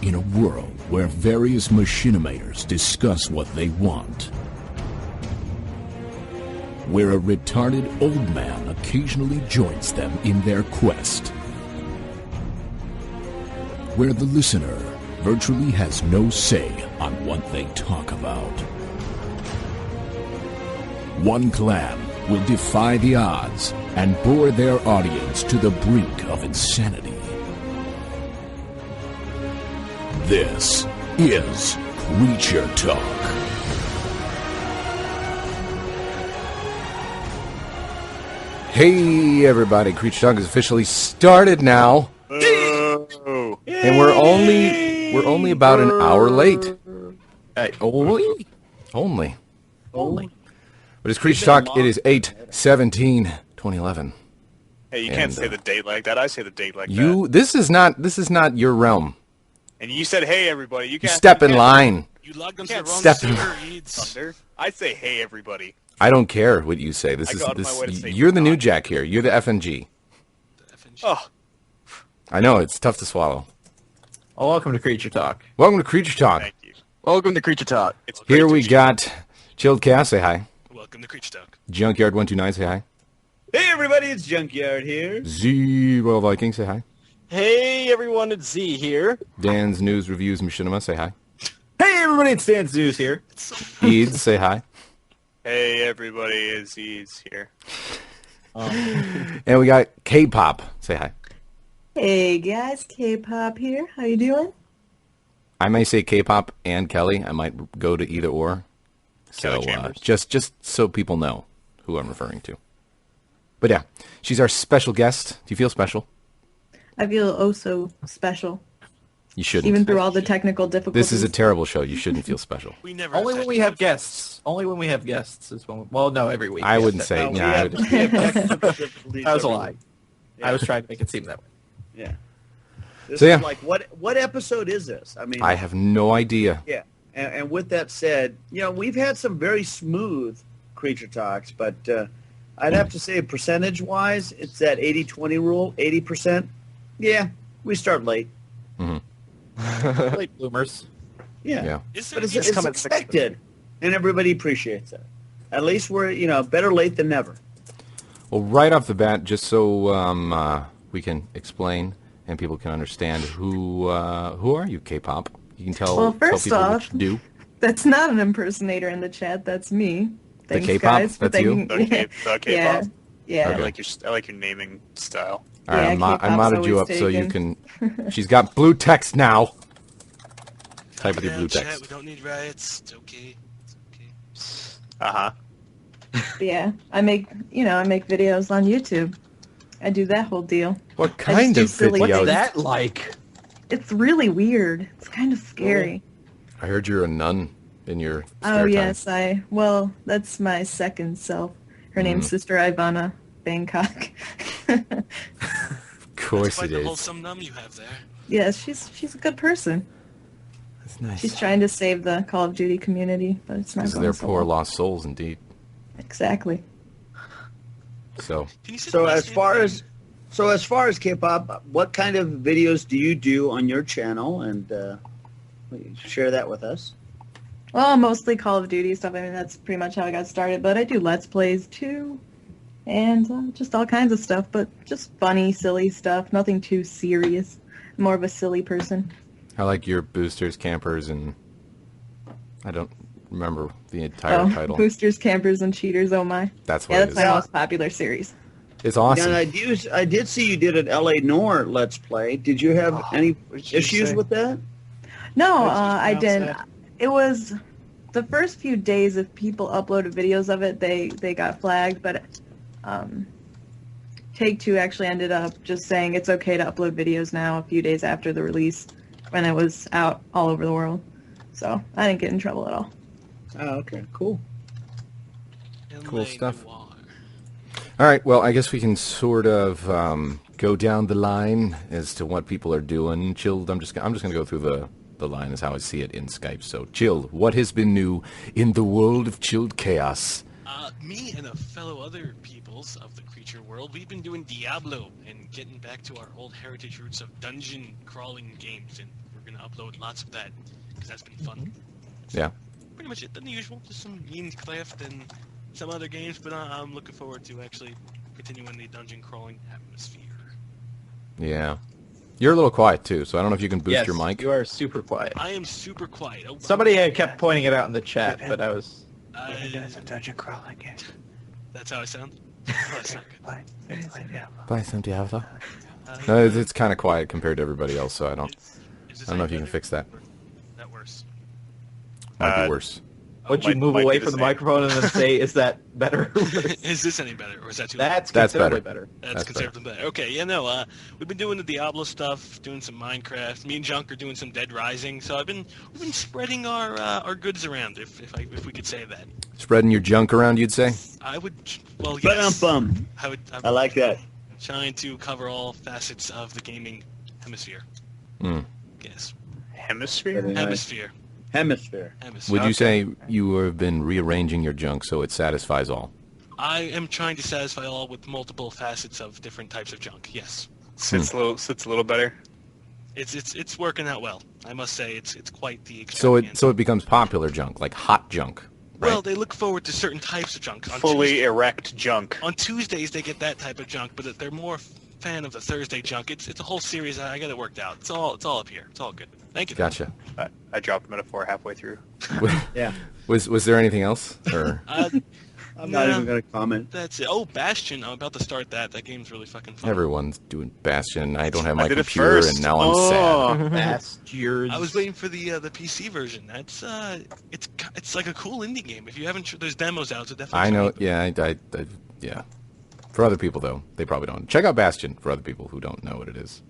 In a world where various machinimators discuss what they want, where a retarded old man occasionally joins them in their quest, where the listener virtually has no say on what they talk about. One clan will defy the odds and bore their audience to the brink of insanity. This is Creature Talk. Hey everybody, Creature Talk is officially started now. And we're only about an hour late. Only. But it's Creature Talk. It is 8/17/2011. Hey, you can't say the date like that. I say the date like that. This is not your realm. And you said, "Hey, everybody." You can't step in line. You logged onto the wrong Step in server, line. Thunder. I say, "Hey, everybody." I don't care what you say. You're the new Jack here. You're the FNG. Oh, I know it's tough to swallow. Oh, welcome to Creature Talk. Welcome to Creature Talk. thank you. Welcome to Creature Talk. It's great Here to we meet you. got Chilled Chaos. Say hi. Welcome to Creature Talk. Junkyard129. Say hi. Hey everybody, it's Junkyard here. Z Royal Viking. Say hi. Hey everyone, it's Z here. Dan's News Reviews Machinima. Say hi. Hey everybody, it's Dan Zeus here. Eads. Say hi. Hey, everybody, is he's here. And we got Kpop. Say hi. Hey guys, Kpop here. How you doing? I may say Kpop and Kelly. I might go to either or. Kelly So Chambers. just so people know who I'm referring to. But yeah, she's our special guest. Do you feel special? I feel oh so special, You shouldn't. even through all the technical difficulties. This is a terrible show. You shouldn't feel special. We never Only when we have guests. Only when we have guests is when. Well, no, every week. I Yes, wouldn't that- say. No, Yeah, I would, we have technical difficulties That was a every lie. week. I was trying to make it seem that way. Yeah. This So, is yeah. like what episode is this? I mean, I have no idea. yeah. And with that said, we've had some very smooth Creature Talks, but I'd have to say percentage-wise, it's that 80-20 rule. 80%. Yeah, we start late. Late bloomers. Yeah. Yeah. Is there But it's any- come at expected, and everybody appreciates it. At least we're better late than never. Well, right off the bat, just so we can explain and people can understand who are you, K-pop? You can tell, Well, tell first people what off- you do. That's not an impersonator in the chat. That's me. Thanks, K-pop? guys, for That's you? thinking- The K-pop. Yeah. Yeah. Okay. I like your naming style. All right, Yeah, I K-pop's modded you up always so you taken. can. She's got blue text now. Type with your Yeah, blue chat, text. We don't need riots. It's okay. It's okay. Uh huh. Yeah. I make videos on YouTube. I do that whole deal. What I kind of just do silly video? What's that like? It's really weird. It's kind of scary. I heard you're a nun in your spare Oh time. yes, well, that's my second self. Her name's Sister Ivana Bangkok. Of course Quite it the is. wholesome num you have there. Yes, she's a good person. That's nice. She's trying to save the Call of Duty community, but it's not Because going they're so poor well. lost souls, indeed. Exactly. So, Can you say So the last as name far again? as K-pop, what kind of videos do you do on your channel, and share that with us? Well, mostly Call of Duty stuff. I mean, that's pretty much how I got started, but I do Let's Plays too. And just all kinds of stuff, but just funny, silly stuff. Nothing too serious. I'm more of a silly person. I like your boosters, campers, and I don't remember the entire title. Boosters, Campers, and Cheaters, oh my. That's what Yeah, it that's is. my most popular series. It's awesome. And I did see you did an LA Noir Let's Play. Did you have any did you issues say? with that? No, How did you I pronounce didn't. that? It was the first few days if people uploaded videos of it, they got flagged, but Take-Two actually ended up just saying it's okay to upload videos now a few days after the release when it was out all over the world. So I didn't get in trouble at all. Oh, okay, cool. Cool LA stuff. Noir. All right, well, I guess we can sort of go down the line as to what people are doing. Chilled, I'm just going to go through the line as how I see it in Skype. So, Chilled, what has been new in the world of Chilled Chaos? Me and a fellow other peoples of the creature world, we've been doing Diablo and getting back to our old heritage roots of dungeon crawling games, and we're going to upload lots of that because that's been fun. Yeah. Pretty much it. Than the usual. Just some Minecraft and some other games, but I'm looking forward to actually continuing the dungeon crawling atmosphere. Yeah. You're a little quiet, too, so I don't know if you can boost Yes, your mic. you are super quiet. I am super quiet. Oh, Somebody had kept pointing it out in the chat, but I was... Dungeon crawling game. That's how I sound? Oh, that's not good. Buy some Diablo. No, it's kind of quiet compared to everybody else, so I don't know if you can fix that. That worse. Might be worse. Would you move away from the microphone and then say, is that better? Is this any better, or is that too That's That's considerably better. better. That's considerably better. Okay, yeah, no, we've been doing the Diablo stuff, doing some Minecraft. Me and Junk are doing some Dead Rising, so we've been spreading our goods around, if we could say that. Spreading your junk around, you'd say? I would, well, yes. Bum. I like that. Trying to cover all facets of the gaming hemisphere. Yes. Hemisphere? Very nice. Hemisphere. Hemisphere. Would you say you have been rearranging your junk so it satisfies all? I am trying to satisfy all with multiple facets of different types of junk. Yes. Sits a little better. It's working out well. I must say it's quite the So extravaganza. it becomes popular junk, like hot junk. Right? Well, they look forward to certain types of junk. Fully erect junk. On Tuesdays they get that type of junk, but they're more fan of the Thursday junk. It's a whole series. I got it worked out. It's all up here. It's all good. Thank you. Gotcha. I dropped a metaphor halfway through. Yeah. Was there anything else? Or I'm not even going to comment. That's it. Oh, Bastion. I'm about to start that. That game's really fucking fun. everyone's doing Bastion. I don't have my I did it computer, first. and now I'm sad. Bastards. I was waiting for the PC version. That's it's like a cool indie game. If you haven't, there's demos out, so definitely. I know. check it out. Yeah, yeah. For other people, though, they probably don't. Check out Bastion for other people who don't know what it is.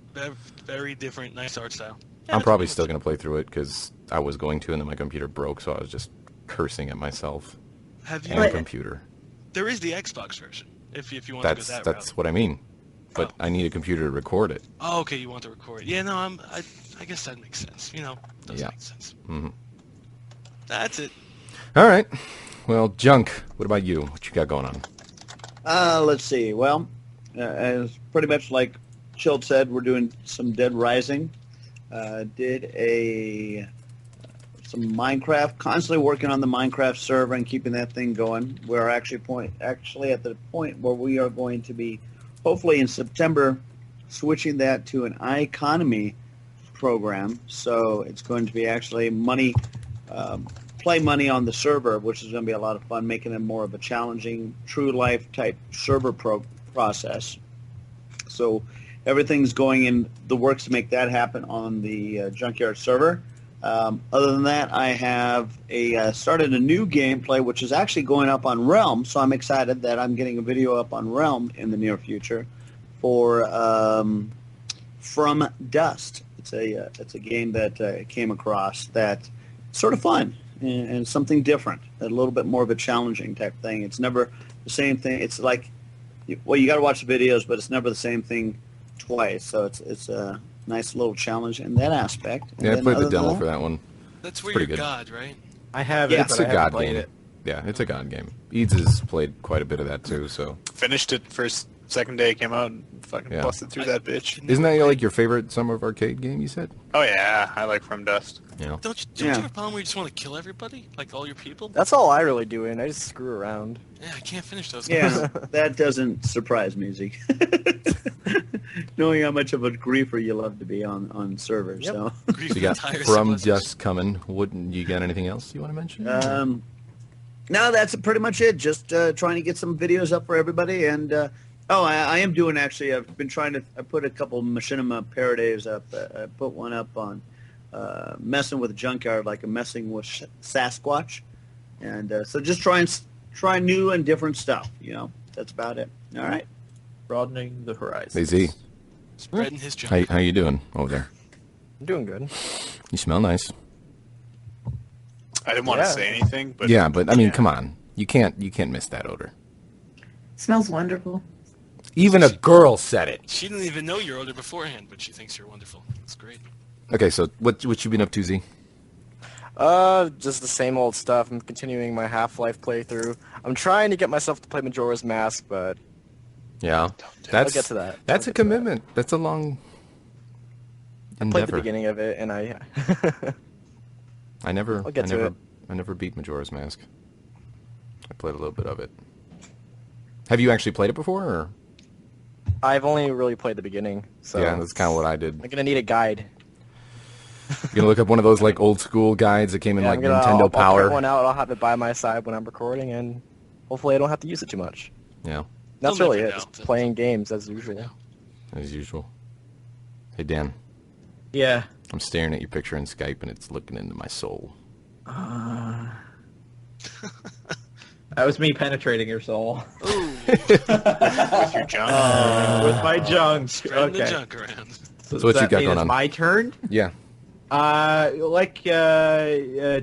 Very different, nice art style. I'm probably still going to play through it because I was going to, and then my computer broke, so I was just cursing at myself Have you? and the computer. There is the Xbox version. If you want to go that That's route. what I mean. But I need a computer to record it. Oh, okay. You want to record? Yeah, no. I guess that makes sense. Does make sense. Mm-hmm. That's it. All right. Well, Junk, what about you? What you got going on? Let's see. Well, as pretty much like Chilled said, we're doing some Dead Rising. Did some Minecraft. Constantly working on the Minecraft server and keeping that thing going. We're actually at the point where we are going to be, hopefully in September, switching that to an iEconomy program. So it's going to be actually money. Play money on the server, which is going to be a lot of fun, making it more of a challenging, true life type server process. So everything's going in the works to make that happen on the Junkyard server. Other than that, I have started a new gameplay, which is actually going up on Realm. So I'm excited that I'm getting a video up on Realm in the near future for From Dust. It's a game that I came across that's sort of fun. And something different, a little bit more of a challenging type thing. It's never the same thing. It's like, well, you got to watch the videos, but it's never the same thing twice. So it's a nice little challenge in that aspect. And Yeah, I played the demo that, for that one. That's where pretty you're good. God, right? I have Yeah, it, It's but a I god haven't played game. it. Yeah, it's a god game. Eads has played quite a bit of that too, so. Finished it second day it came out and fucking Yeah. busted through that bitch. Isn't that like your favorite Summer of Arcade game, you said? Oh yeah, I like From Dust. Yeah. Don't you have a problem where you just want to kill everybody, like all your people? That's all I really do, and I just screw around. Yeah, I can't finish those games. Yeah, that doesn't surprise me, Zeke. Knowing how much of a griefer you love to be on servers. Yep. So. Grief So you got entire From civilizations. Dust coming. Wouldn't you got anything else you want to mention? No, that's pretty much it. Just trying to get some videos up for everybody. And, I am doing, actually, I've been trying to, I put a couple Machinima parodies up. I put one up on messing with Junkyard, like a messing with Sasquatch. And so just try new and different stuff, That's about it. All right. Broadening the horizon. Hey, Z. Spreading his junk. How you doing over there? I'm doing good. You smell nice. I didn't want to Yeah. say anything, but Yeah, but I mean, come on. You can't miss that odor. Smells wonderful. Even a girl said it. She didn't even know your odor beforehand, but she thinks you're wonderful. That's great. Okay, so what you been up to, Z? Just the same old stuff. I'm continuing my Half-Life playthrough. I'm trying to get myself to play Majora's Mask, but Yeah, I'll get to that. That's a commitment. That's a long. played the beginning of it, and I never beat Majora's Mask. I played a little bit of it. Have you actually played it before, or? I've only really played the beginning. So yeah, that's kind of what I did. I'm gonna need a guide. You're gonna look up one of those like old school guides that came in like Nintendo Power. I'll print one out. I'll have it by my side when I'm recording, and hopefully I don't have to use it too much. Yeah. That's really it. Just playing games as usual. As usual. Hey Dan. Yeah. I'm staring at your picture in Skype, and it's looking into my soul. That was me penetrating your soul. Ooh. With your junk. With my junk. Spreading the junk around. So what you got going on? It's my turn? Yeah. Like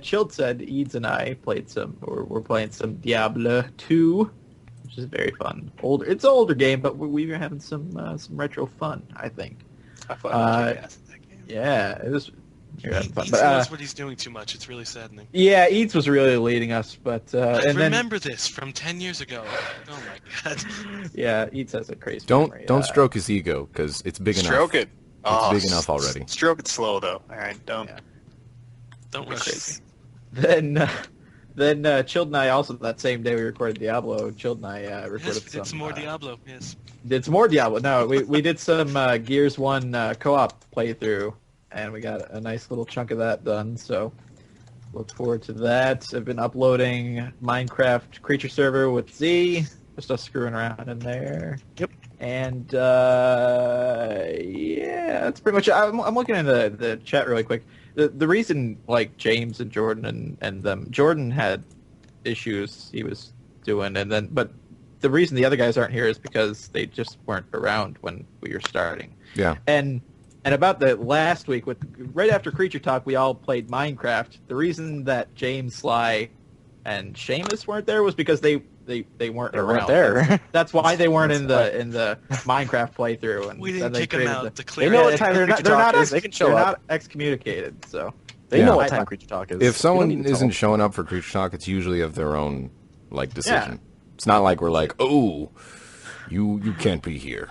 Chilled said, Eads and I played we're playing some Diablo 2, which is very fun. It's an older game, but we were having some retro fun, I think. I thought that game. Yeah, it was. You're having fun. Eads But, knows what he's doing too much. It's really saddening. yeah, Eads was really leading us, but I and remember this from 10 years ago. Oh my god. yeah, Eads has a crazy memory. Don't stroke his ego, because it's big enough. Stroke it. It's big enough already. Stroke it slow, though. All right, don't. Yeah. Don't rush it. Then Chilled and I also, that same day we recorded Diablo, Chilled and I recorded Yes, some... it's more Diablo, yes. It's more Diablo. No, we did some Gears 1 co-op playthrough, and we got a nice little chunk of that done, so look forward to that. I've been uploading Minecraft Creature Server with Z, just us screwing around in there. Yep. And, yeah, that's pretty much it. I'm looking in the chat really quick. The reason, like, James and Jordan and them, Jordan had issues he was doing, but the reason the other guys aren't here is because they just weren't around when we were starting. Yeah. And about the last week, right after Creature Talk, we all played Minecraft. The reason that James, Sly, and Seamus weren't there was because they weren't around. There. That's why they weren't in the Minecraft playthrough. And We didn't then kick them out to clear They know it. what time Creature Talk is. They can show they're up. not excommunicated, so They Yeah. know what time Creature Talk is. If someone You don't need to tell isn't them. showing up for Creature Talk, it's usually of their own like decision. It's not like we're like, oh, you can't be here.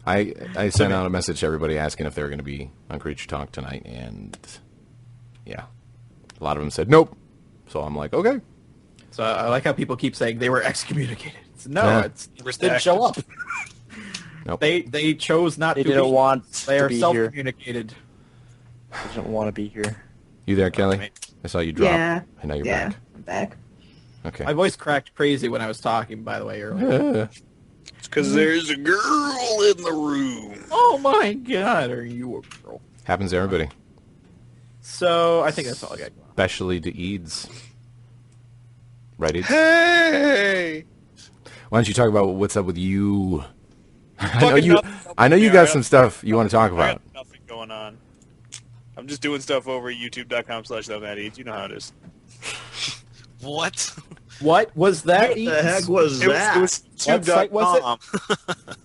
I sent out a message to everybody asking if they were going to be on Creature Talk tonight, and yeah, a lot of them said nope. So I'm like, okay. So I like how people keep saying they were excommunicated. No, Yeah. it's just didn't show up. Nope. They chose not They to. didn't want They to are be here. self-communicated. They didn't want to be here. You there, Kelly? I saw you drop. Yeah. And now you're Yeah, back. I'm back. Okay. My voice cracked crazy when I was talking, by the way, earlier. It's because there's a girl in the room. Oh my god, are you a girl? Happens to everybody. So I think that's all I got going on. Especially to Eads. Right, Eads? Hey! Why don't you talk about what's up with you? Fucking nothing. I know you Yeah, got I some got- stuff you want to talk I about. got nothing going on. I'm just doing stuff over at youtube.com/TheMadEats. You know how it is. What? What was that? What the heck was It that? was What site was it?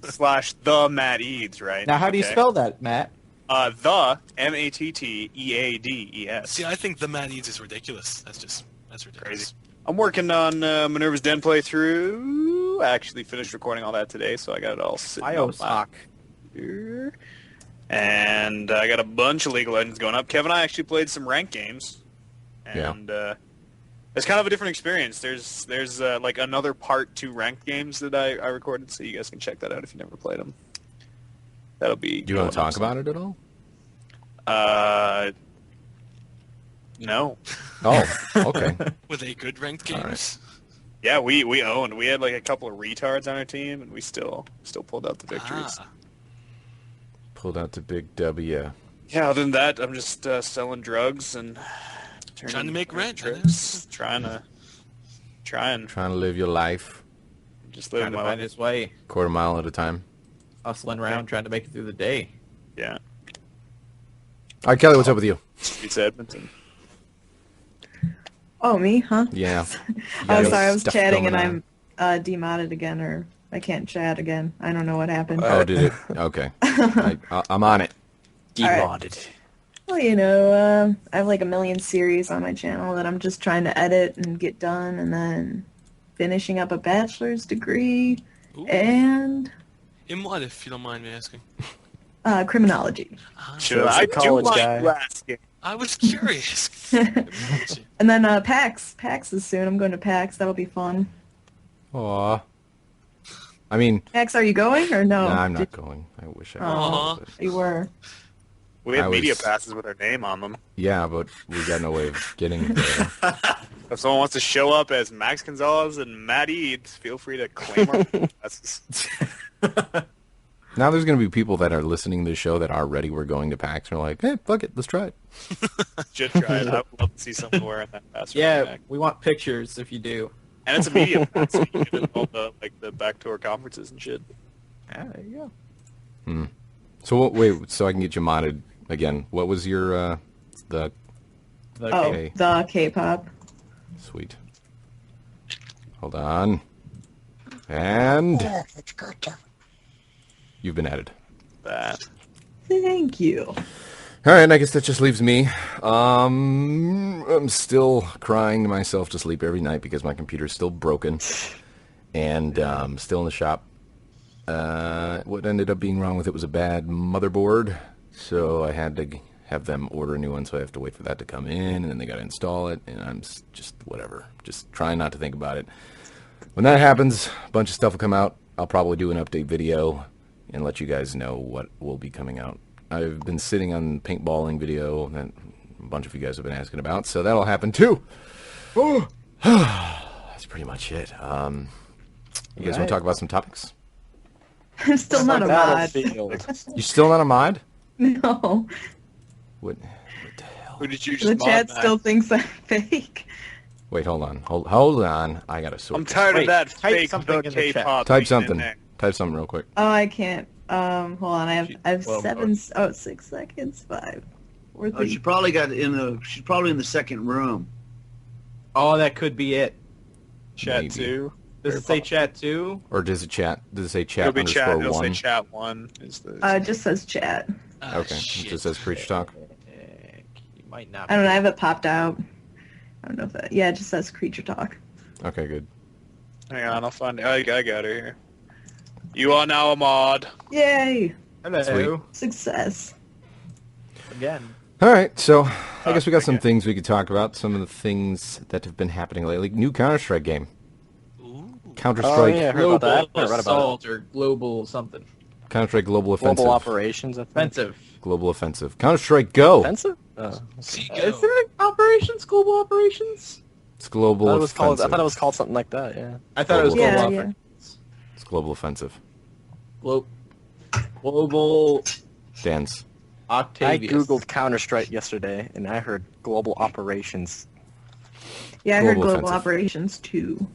youtube.com/TheMadEats, right? Now, how do you Okay. spell that, Matt? The MATTEADES. See, I think the Mad Eads is ridiculous. That's ridiculous. Crazy. I'm working on Minerva's Den playthrough. I actually finished recording all that today, so I got it all sitting on my Biosock. computer. And I got a bunch of League of Legends going up. Kevin and I actually played some ranked games. And it's kind of a different experience. There's like another part to ranked games that I recorded, so you guys can check that out if you never played them. That'll be. Do you want to talk about it at all? No. Oh, okay. Were they good ranked games? Yeah, we owned. We had like a couple of retards on our team, and we still pulled out the victories. Ah. Pulled out the big W. Yeah, other than that, I'm just selling drugs and Trying to make rent, trips. Trying to Trying to live your life, just Trying living to my find life. his way, quarter mile at a time. hustling around, trying to make it through the day. Yeah, All right, Kelly, what's up with you? it's Edmonton. Oh, me, huh? Yeah. Oh, sorry, I was Stuff chatting going and on. I'm DModded again, or I can't chat again. I don't know what happened. Oh, did it? Okay. I'm on it. DModded. Well, you know, I have like a million series on my channel that I'm just trying to edit and get done, and then finishing up a bachelor's degree, Ooh. and In what, if you don't mind me asking? Criminology. Should I I do do college mind guy. you asking? I was curious. And then PAX. PAX is soon. I'm going to PAX. That'll be fun. Aw. I mean, PAX, are you going or no? nah, I'm not going. I wish I Aw. was. You were. We have I media was- passes with our name on them. Yeah, but we got no way of getting there. If someone wants to show up as Max Gonzalez and Matt Eads, feel free to claim our passes. Now there's going to be people that are listening to the show that are ready. We're going to PAX. And are like, hey, fuck it, let's try it. Should try it. I would love to see someone wearing that pass. Yeah, we want pictures if you do. And it's a media pass, so you get all the backdoor conferences and shit. Yeah, there you go. So wait, so I can get you modded again. What was your the Oh, the K-pop. sweet? Hold on. And you've been added. That. Thank you. All right, I guess that just leaves me. I'm still crying to myself to sleep every night because my computer's still broken, and still in the shop. What ended up being wrong with it was a bad motherboard, so I had to have them order a new one, so I have to wait for that to come in, and then they got to install it, and I'm just whatever. Just trying not to think about it. When that happens, a bunch of stuff will come out. I'll probably do an update video and let you guys know what will be coming out. I've been sitting on paintballing video that a bunch of you guys have been asking about, so that'll happen too. That's pretty much it. You guys want to talk about some topics? I'm still not a mod. Battlefield. You still not a mod? No. What the hell? Who did you The just chat mod, still Max? thinks I'm fake. Wait, hold on. Hold on. I gotta sort I'm this. tired Wait, of that type fake something the in the chat. K-pop. Type being in something. there. Type something real quick. Oh, I can't. Hold on. I have Well, 6 seconds. 5, 4, 3. Oh, she's probably in the second room. Oh, that could be it. Chat Maybe. 2. Does it say chat too? Or does it chat? Does it say It'll chat be chat. underscore It'll say one? chat 1. Is the... It just says chat. Okay. It just says Creature Talk. You might not. I don't know. I have it popped out. I don't know if that. Yeah, it just says creature talk. Okay, good. Hang on, I'll find it. I got her here. You are now a mod. Yay! Hello. Sweet. Success. Again. All right, so I guess we got some okay. things we could talk about. Some of the things that have been happening lately. New CounterStrike game. Ooh. CounterStrike. Oh, yeah, I heard about that. Global I read about assault or global something. CounterStrike Global Offensive. Global operations, I think. Offensive. Global Offensive. CounterStrike Go. Offensive? See, Is it operations? Global operations? It's Global I Offensive. thought it was called something like that, yeah. I thought it was Global global Yeah, offense. It's Global Offensive. Global Dance. I Octavius. googled Counter-Strike yesterday, and I heard global operations. Yeah, I heard Global global offensive. operations too.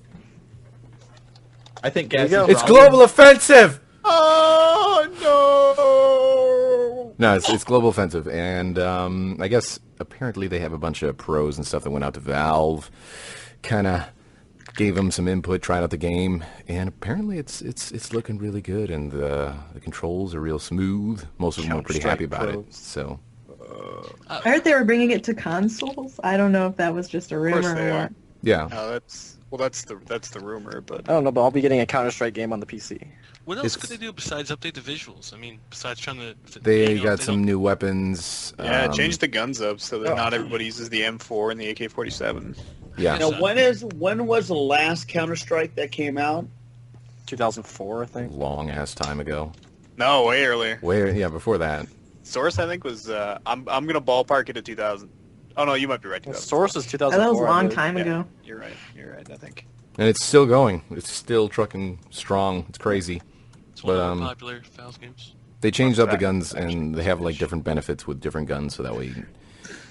I think There you Gassy go. It's Global Offensive! Oh no! No, it's Global Offensive, and I guess apparently they have a bunch of pros and stuff that went out to Valve, kind of gave them some input, tried out the game, and apparently it's looking really good, and the controls are real smooth. Most of them were pretty happy about it. Counter-Strike So I heard they were bringing it to consoles. I don't know if that was just a course rumor they or are. what. yeah, No, that's the rumor, but I don't know, but I'll be getting a Counter-Strike game on the PC. What else It's- could they do besides update the visuals? I mean, besides trying to... they you know, got they some don't- new weapons. yeah, change the guns up so that oh. not everybody uses the M4 and the AK-47. Yeah, Oh. Now, when was the last Counter-Strike that came out? 2004, I think. long ass time ago. No, way earlier. Yeah, before that. Source, I think, was I'm gonna ballpark it at 2000. Oh no, you might be right. 2004. Source is Oh, 2004. that was a I long believe. time Yeah, ago. You're right. I think. And it's still going. It's still trucking strong. It's crazy. It's one but, of the popular Valve games. They changed up the Right. guns, and they have like different benefits with different guns, so that way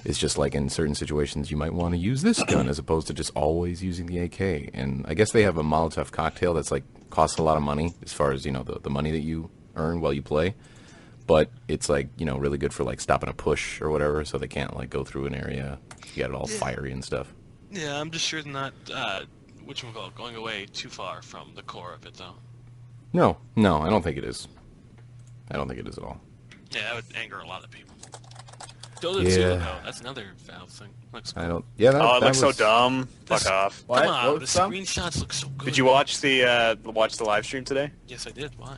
it's just like in certain situations you might want to use this gun as opposed to just always using the AK. And I guess they have a Molotov cocktail that's like costs a lot of money as far as, you know, the money that you earn while you play. But it's like, you know, really good for like stopping a push or whatever, so they can't like go through an area, get it all fiery and stuff. Yeah, I'm just sure they're not, whatchamacallit, going away too far from the core of it, though. No, I don't think it is. I don't think it is at all. Yeah, that would anger a lot of people. Dota 2, Yeah. though, that's another Valve thing. Looks cool. I don't. Yeah, that, Oh, it that looks so was- dumb. This- Fuck off. What? Come on, What the was some? screenshots look so good. Did you watch the live stream today? Yes, I did. Why?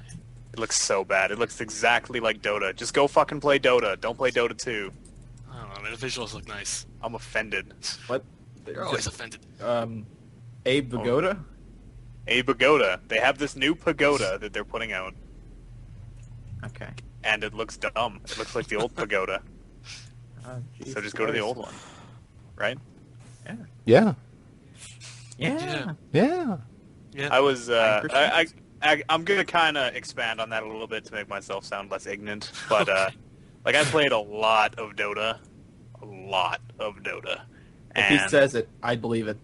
It looks so bad. It looks exactly like Dota. Just go fucking play Dota. Don't play Dota 2. I don't know, man. The visuals look nice. I'm offended. What? You're always offended. Abe Vigoda? A pagoda. They have this new pagoda that they're putting out, Okay. and it looks dumb. It looks like the old pagoda. So just go to the old one, right? Yeah. Yeah. Yeah. Yeah. I was. I'm gonna kind of expand on that a little bit to make myself sound less ignorant, but like I played a lot of Dota, If he and says it, I believe it.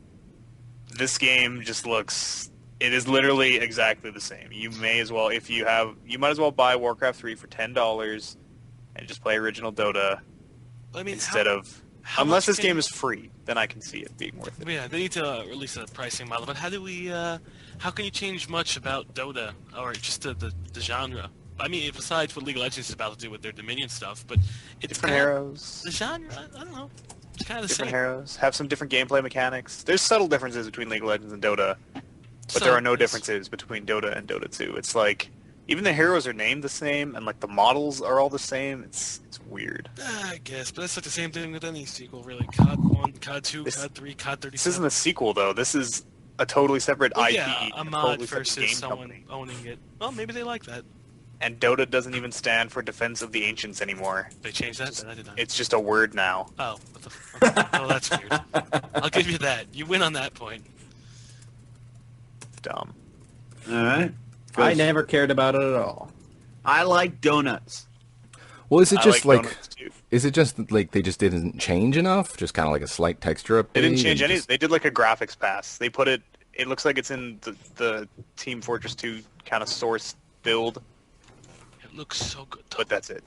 this game just looks. It is literally exactly the same. You may as well, if you have, you might as well buy Warcraft 3 for $10 and just play original Dota I mean, instead of. Unless this game is free, then I can see it being worth it. Yeah, they need to release a pricing model. But how do we? How can you change much about Dota or just the genre? I mean, besides what League of Legends is about to do with their Dominion stuff, but it's Different heroes. The genre, I don't know. It's kind of the Different same. heroes. Have some different gameplay mechanics. There's subtle differences between League of Legends and Dota, but there are no differences between Dota and Dota 2. It's like even the heroes are named the same, and like the models are all the same. It's weird. I guess, but it's like the same thing with any sequel, really. COD 1, COD 2, COD 3, COD 37. This isn't a sequel though. This is a totally separate IP. Yeah, a and mod totally separate versus game someone company. owning it. Well, maybe they like that. And Dota doesn't even stand for Defense of the Ancients anymore. They changed that? Then I did not. It's just a word now. Oh, what the okay. Oh, that's weird. I'll give you that. You win on that point. Dumb. All right. I never cared about it at all. I like donuts. Well, is it I just like like, donuts, too. is it just like they just didn't change enough? Just kind of like a slight texture update? They didn't change and any. just- They did like a graphics pass. They put it. It looks like it's in the Team Fortress 2 kind of source build, It looks so good, though. but that's it.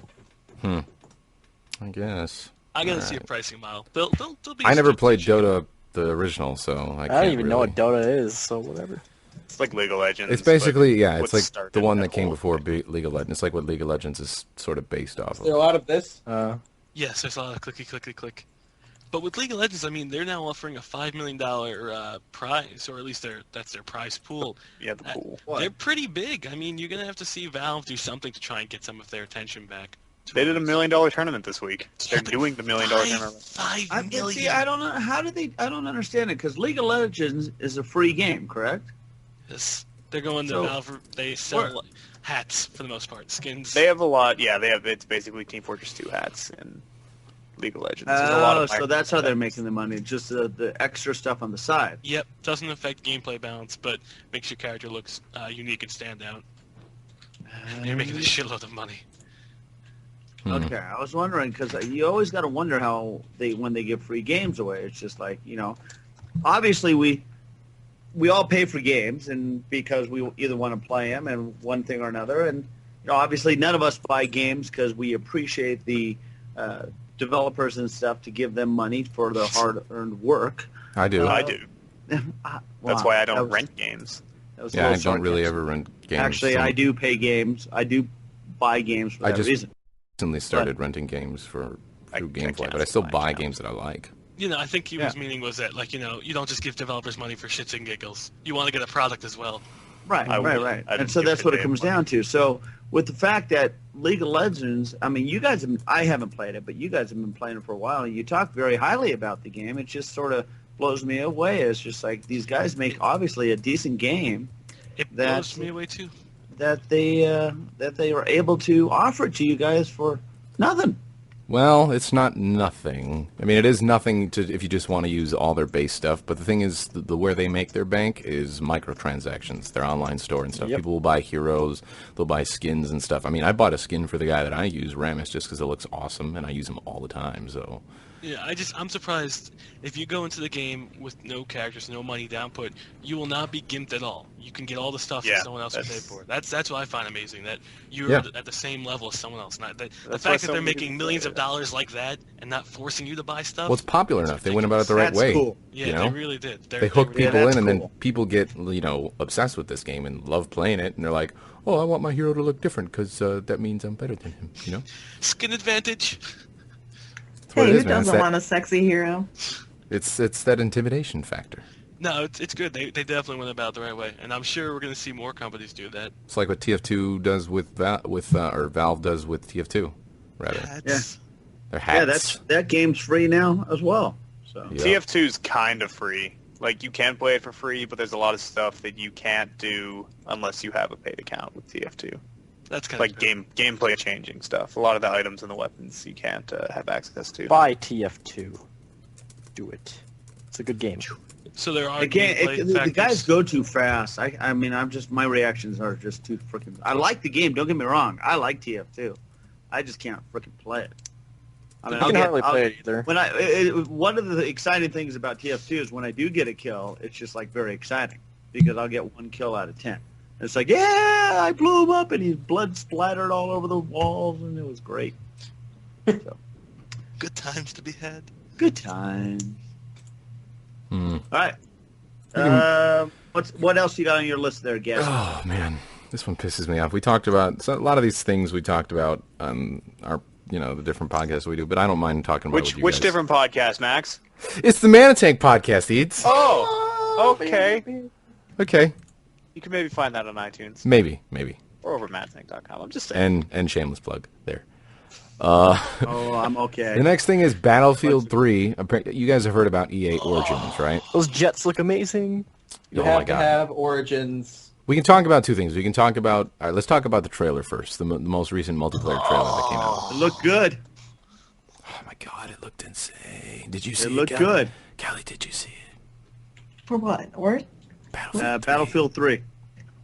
I guess. I gotta see a pricing model. They'll be. I never played Dota, the original, so I I can't don't even know really- what Dota is, so whatever. It's like League of Legends. It's basically, but yeah, with it's like Stark the and one that came whole- before League of Legends. It's like what League of Legends is sort of based off Is there a of. lot of this? Yes, there's a lot of clicky. But with League of Legends, I mean, they're now offering a $5 million prize, or at least that's their prize pool. Yeah, the pool. They're pretty big. I mean, you're gonna have to see Valve do something to try and get some of their attention back. They did a $1 million tournament this week. They're doing the $1 million tournament. $5 million. See, I don't know. How do they? I don't understand it because League of Legends is a free game, correct? Yes, they're going to So, Valve. They sell hats for the most part, skins. They have a lot. Yeah, they have. It's basically Team Fortress 2 hats in League of Legends. There's a lot of So that's how they're making the money, just the extra stuff on the side. Yep, doesn't affect gameplay balance, but makes your character look unique and stand out. And you're making a shitload of money. Okay, I was wondering because you always got to wonder how when they give free games away. It's just like obviously we all pay for games, and because we either want to play them and one thing or another, and obviously none of us buy games because we appreciate the developers and stuff to give them money for their hard-earned work. I do. I do. That's why I don't rent games. That was a Yeah, I little don't really sarcastic. ever rent games. Actually, so I do pay games. I do buy games for I that just- reason. recently started renting games through I GameFly, can't but I still buy buy accounts. games that I like. I think he was meaning was that, you don't just give developers money for shits and giggles. You want to get a product as well. Right, I right, would- right. I And didn't so give that's a what it damn comes money. down to. So with the fact that League of Legends, I mean, you guys have, I haven't played it, but you guys have been playing it for a while, and you talk very highly about the game. It just sort of blows me away. It's just like these guys make obviously a decent game It That's- blows me away too. that they were able to offer it to you guys for nothing. Well, it's not nothing. I mean, it is nothing to if you just want to use all their base stuff. But the thing is, the where they make their bank is microtransactions, their online store and stuff. Yep. People will buy heroes, they'll buy skins and stuff. I mean, I bought a skin for the guy that I use, Ramus, just because it looks awesome, and I use him all the time. So, Yeah, I'm surprised if you go into the game with no characters, no money to output, you will not be gimped at all. You can get all the stuff Yeah, that someone else would pay that's- for. That's what I find amazing, that you're Yeah. at the same level as someone else. Not the That's why fact that so they're many making people millions play of it. dollars like that and not forcing you to buy stuff. well, it's popular enough. They went about it the right That's way. cool. Yeah, you know? they really did. They hook really- people that's in, and then cool. people get obsessed with this game and love playing it, and they're like, "Oh, I want my hero to look different because that means I'm better than him." Skin advantage. That's what Hey, it who is, man. doesn't want a sexy hero? It's that intimidation factor. No, it's good. They definitely went about it the right way, and I'm sure we're going to see more companies do that. It's like what TF2 does with or Valve does with TF2, rather. Hats. Their hats. Yeah, that game's free now as well. So Yeah. TF2's kind of free. Like, you can play it for free, but there's a lot of stuff that you can't do unless you have a paid account with TF2. That's kind Like of gameplay changing stuff. A lot of the items and the weapons you can't have access to. Buy TF2. Do it. It's a good game. So there are the gameplay guys factors. go too fast. I mean, my reactions are just too freaking. I like the game. Don't get me wrong. I like TF2. I just can't freaking play it. I mean, You can hardly play it either. When one of the exciting things about TF2 is when I do get a kill, it's just like very exciting because I'll get 1 kill out of 10. And it's like, yeah, I blew him up and his blood splattered all over the walls and it was great. So, Good times to be had. good times. Hmm. All right. What else you got on your list there, Gassy? Oh man, this one pisses me off. We talked about a lot of these things we talked about on our, the different podcasts we do, but I don't mind talking about it with you Which guys. different podcast, Max? It's the Manitank podcast, Eats. Oh, okay. Okay, You can maybe find that on iTunes maybe, or over at madtank.com. I'm just saying. and shameless plug there. Oh, I'm okay. The next thing is Battlefield 3. You guys have heard about EA Origins, right? Those jets look amazing. You Oh have my to God. have Origins. We can talk about two things. We can talk about. All right, let's talk about the trailer first. The most recent multiplayer trailer that came out. It looked good. Oh my God, it looked insane. Did you see It it? looked Callie? good. Callie, did you see it? For what? Or? Battlefield 3.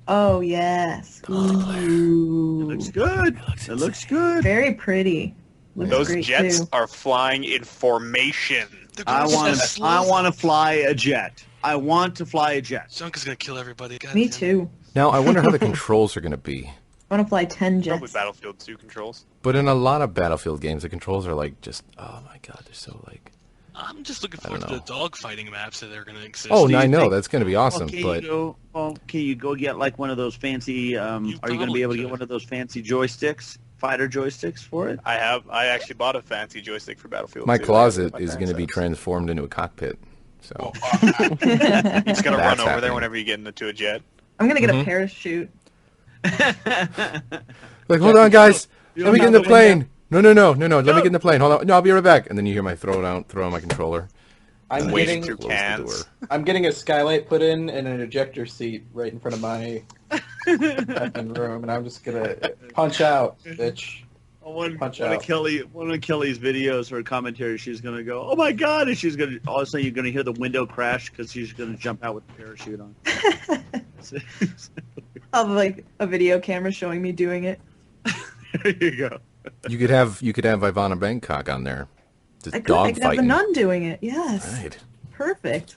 Oh, yes. It Ooh. looks good. It looks good. Very pretty. Looks Those great, jets too. are flying in formation. They're I going want so to. slow. I want to fly a jet. I want to fly a jet. Junk is going to kill everybody. God Me damn it. too. Now I wonder how the controls are going to be. I want to fly 10 Probably jets. Battlefield 2 controls. But in a lot of Battlefield games, the controls are like just. Oh my God, they're so like. I'm just looking I forward don't to the dogfighting maps that are going to exist. Oh, do no, you I know think- that's going to be awesome. But Can you go get like one of those fancy? Are you going to be able to get one of those fancy joysticks, fighter joysticks for it? I actually bought a fancy joystick for Battlefield 2. my closet My is going to be parents' transformed into a cockpit. So house. You just got to run That's over happening. there whenever you get into a jet. I'm going to get Mhm. a parachute. like, hold on, guys. You Let me get in don't the have the plane. No. Let me get in the plane. Hold on. No, I'll be right back. And then you hear my throw on my controller. I'm Waving getting through Close the cans. door. I'm getting a skylight put in and an ejector seat right in front of my fucking room, and I'm just gonna punch out, bitch. One Punch of out. Kelly's videos or commentary, she's gonna go, "Oh my God!" and she's gonna all of a sudden you're gonna hear the window crash because she's gonna jump out with the parachute on. I'll have like a video camera showing me doing it. There you go. You could have Ivana Bangkok on there. Just I dog could have the fighting. nun doing it. Yes. Right. Perfect.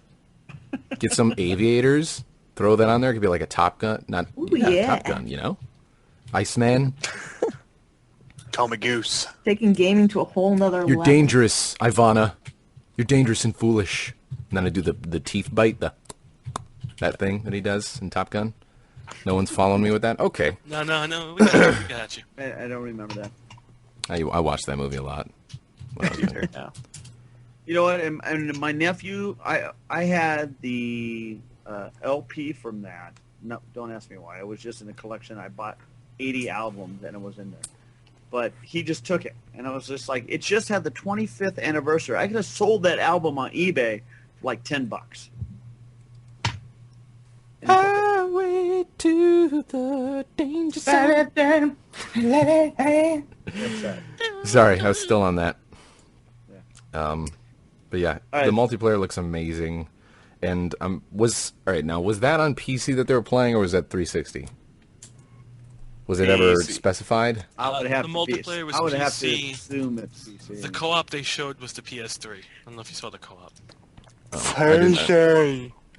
Get some aviators. Throw that on there. It could be like a Top Gun. Not Ooh, Top yeah. Gun, Iceman. Call me Goose. Taking gaming to a whole nother You're level. dangerous, Ivana. You're dangerous and foolish. And then I do the teeth bite, that thing that he does in Top Gun. No one's following me with that? Okay. No, we got you. I don't remember that. I watched that movie a lot. when I was younger. Yeah. You know what? And my nephew, I had the LP from that. No, don't ask me why. It was just in a collection. I bought 80 albums, and it was in there. But he just took it, and I was just like, it just had the 25th anniversary. I could have sold that album on eBay for like $10. And he took it. Highway to the danger zone. That's sad. Sorry, I was still on that. Yeah. But yeah, All right. the multiplayer looks amazing. And was that on PC that they were playing, or was that 360? Was it ever PC. specified? I would have the to be, multiplayer was I would have to PC. assume it's PC. The co-op they showed was the PS3. I don't know if you saw the co-op. I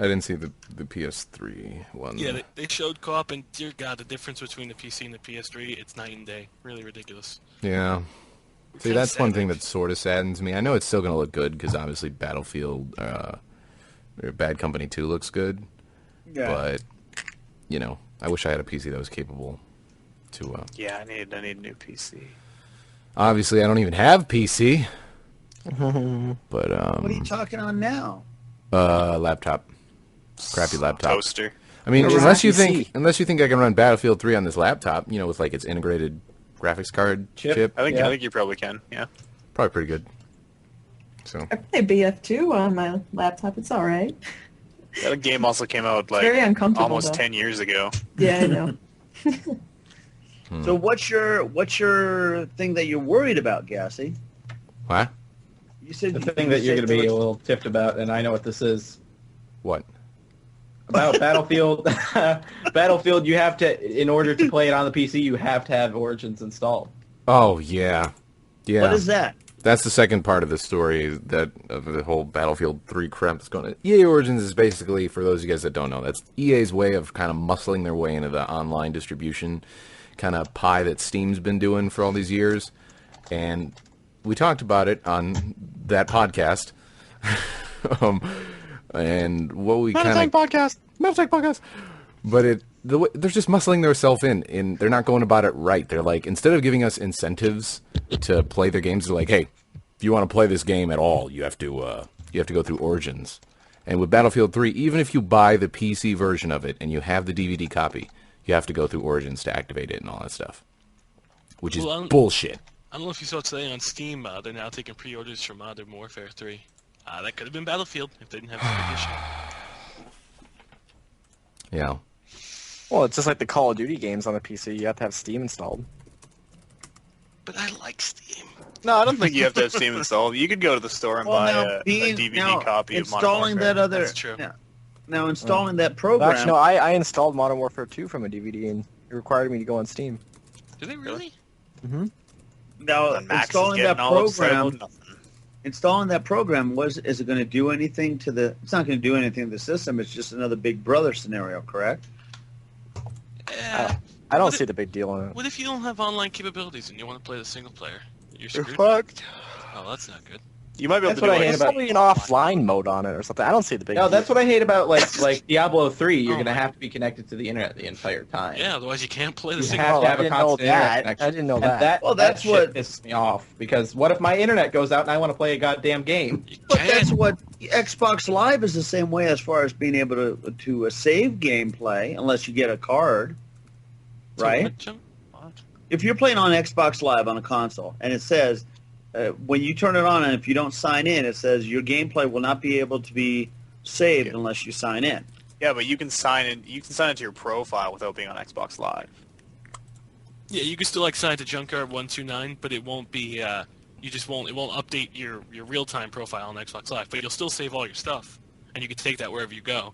didn't see the PS3 one. Yeah, they showed co-op, and dear God, the difference between the PC and the PS3, it's night and day. Really ridiculous. Yeah. See, Kinda that's one thing sad. that sort of saddens me. I know it's still going to look good because obviously Battlefield, Bad Company 2 looks good. Yeah. But, I wish I had a PC that was capable to. Yeah, I need a new PC. Obviously, I don't even have PC. But What are you talking on now? laptop. crappy laptop. Toaster. I mean, Or unless you PC. think I can run Battlefield 3 on this laptop, with like its integrated graphics card chip, I think Yeah. you probably can. Yeah. probably pretty good. So I play BF2 on my laptop. It's all right. That game also came out like Very uncomfortable, almost though. 10 years ago. Yeah, I know. So what's your thing that you're worried about, Gassy? what? You said The thing that you're going to be a little tiffed about, and I know what this is. What? About Battlefield. Battlefield, you have to, in order to play it on the PC, you have to have Origins installed. Oh yeah, yeah. What is that? That's the second part of the story of the whole Battlefield 3 crap that's going on. EA Origins is basically, for those of you guys that don't know, that's EA's way of kind of muscling their way into the online distribution kind of pie that Steam's been doing for all these years. And we talked about it on that podcast. And what we kind of... Metal Podcast! But they're just muscling themselves in. They're not going about it right. They're like, instead of giving us incentives to play their games, they're like, hey, if you want to play this game at all, you have to go through Origins. And with Battlefield 3, even if you buy the PC version of it and you have the DVD copy, you have to go through Origins to activate it and all that stuff, which is bullshit. I don't know if you saw today on Steam, they're now taking pre-orders for Modern Warfare 3. That could have been Battlefield if they didn't have this big issue. Yeah. Well, it's just like the Call of Duty games on the PC. You have to have Steam installed. But I like Steam. No, I don't think you have to have Steam installed. You could go to the store and buy a DVD copy of Modern installing Warfare. that other. That's true. Now installing that program. Actually, no, I installed Modern Warfare 2 from a DVD, and it required me to go on Steam. Do they really? Mm-hmm. Now And Max is installing that getting all upset program. about nothing. Installing that program is it going to do anything to the? It's not going to do anything to the system. It's just another Big Brother scenario, correct? I don't see the big deal in it. What if you don't have online capabilities and you want to play the single player? You're You're screwed. fucked. Oh, that's not good. You might be able That's to do what I like hate There's about- probably an offline mode on it or something. I don't see the big No, deal. that's what I hate about like Diablo 3. You're Oh going to my- have to be connected to the internet the entire time. Yeah, otherwise you can't play the You single have to player. have a I didn't know constant internet that. connection. I didn't know And that. Well, that that's shit what- pisses me off, because what if my internet goes out and I want to play a goddamn game? You But can. that's what Xbox Live is the same way as far as being able to save gameplay, unless you get a card, right? What? If you're playing on Xbox Live on a console and it says when you turn it on and if you don't sign in, it says your gameplay will not be able to be saved unless you sign in. Yeah, but you can sign in. You can sign into your profile without being on Xbox Live. Yeah, you can still like sign to Junkyard 129, but it won't be. You just won't. It won't update your real time profile on Xbox Live, but you'll still save all your stuff, and you can take that wherever you go.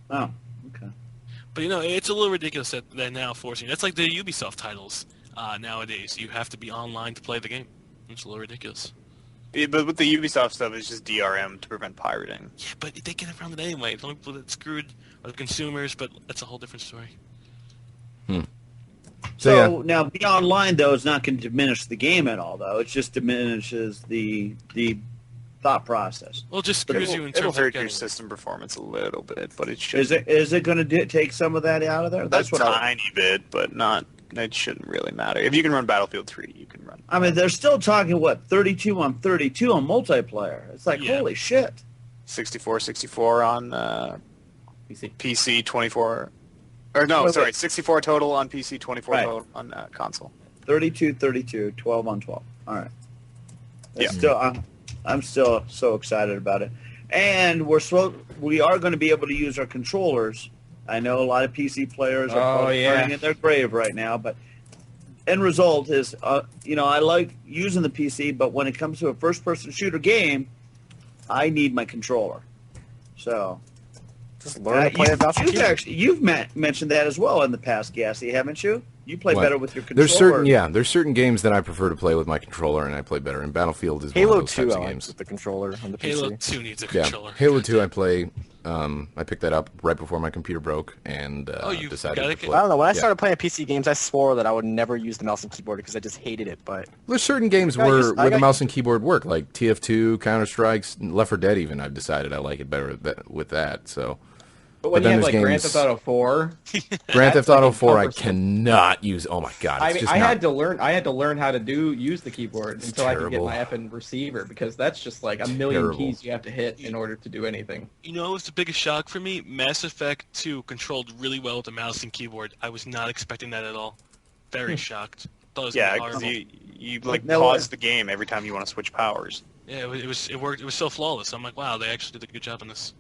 Oh, okay. But it's a little ridiculous that they're now forcing. That's like the Ubisoft titles nowadays. You have to be online to play the game. It's a little ridiculous. Yeah, but with the Ubisoft stuff, it's just DRM to prevent pirating. Yeah, but they get around it anyway. The only people that screwed are the consumers, but that's a whole different story. So now, be online though is not going to diminish the game at all, though. It just diminishes the thought process. Well, it just But screws you in it'll terms of hurt your getting. system performance a little bit, but it should. Is it going to take some of that out of there? That's what tiny bit, but not. It shouldn't really matter. If you can run Battlefield 3, you can run. I mean, they're still talking 32 on 32 on multiplayer. It's like Yeah. holy shit. 64 on PC. PC, 24. Or no, Wait, sorry, wait. 64 total on PC, 24 Right. total on console. 32, 32, 12 on 12. All right. Yeah. I'm still so excited about it. And we are going to be able to use our controllers. I know a lot of PC players are probably burning in their grave right now, but end result is, I like using the PC, but when it comes to a first-person shooter game, I need my controller. So Just learn to play a mouse and keyboard. you've mentioned that as well in the past, Gassy, haven't you? You play What? better with your controller. There's certain games that I prefer to play with my controller, and I play better. And Battlefield is one Halo of those 2 types I of like games. with the controller on the PC. Halo 2 needs a Yeah, controller. Halo 2 I play. I picked that up right before my computer broke, and you decided got to it? flip. I don't know. When I Yeah. started playing PC games, I swore that I would never use the mouse and keyboard because I just hated it. But There's certain games I got where used- I the got- mouse and keyboard work, like TF2, CounterStrikes, Left 4 Dead even. I've decided I like it better with that. So, But when But you then have there's Grand games- Theft Auto 4, Grand that's Theft Auto like 4, I cumbersome. cannot use. Oh my god, I it's mean, just I not. had to learn. I had to learn how to use the keyboard until I could get terrible. my effing receiver because that's just like a million Terrible. keys you have to hit in order to do anything. You know, it was the biggest shock for me. Mass Effect 2 controlled really well with the mouse and keyboard. I was not expecting that at all. Very shocked. Thought it was Yeah, gonna be because horrible. you like No, pause the game every time you want to switch powers. Yeah, it worked. It was so flawless. I'm like, wow, they actually did a good job on this.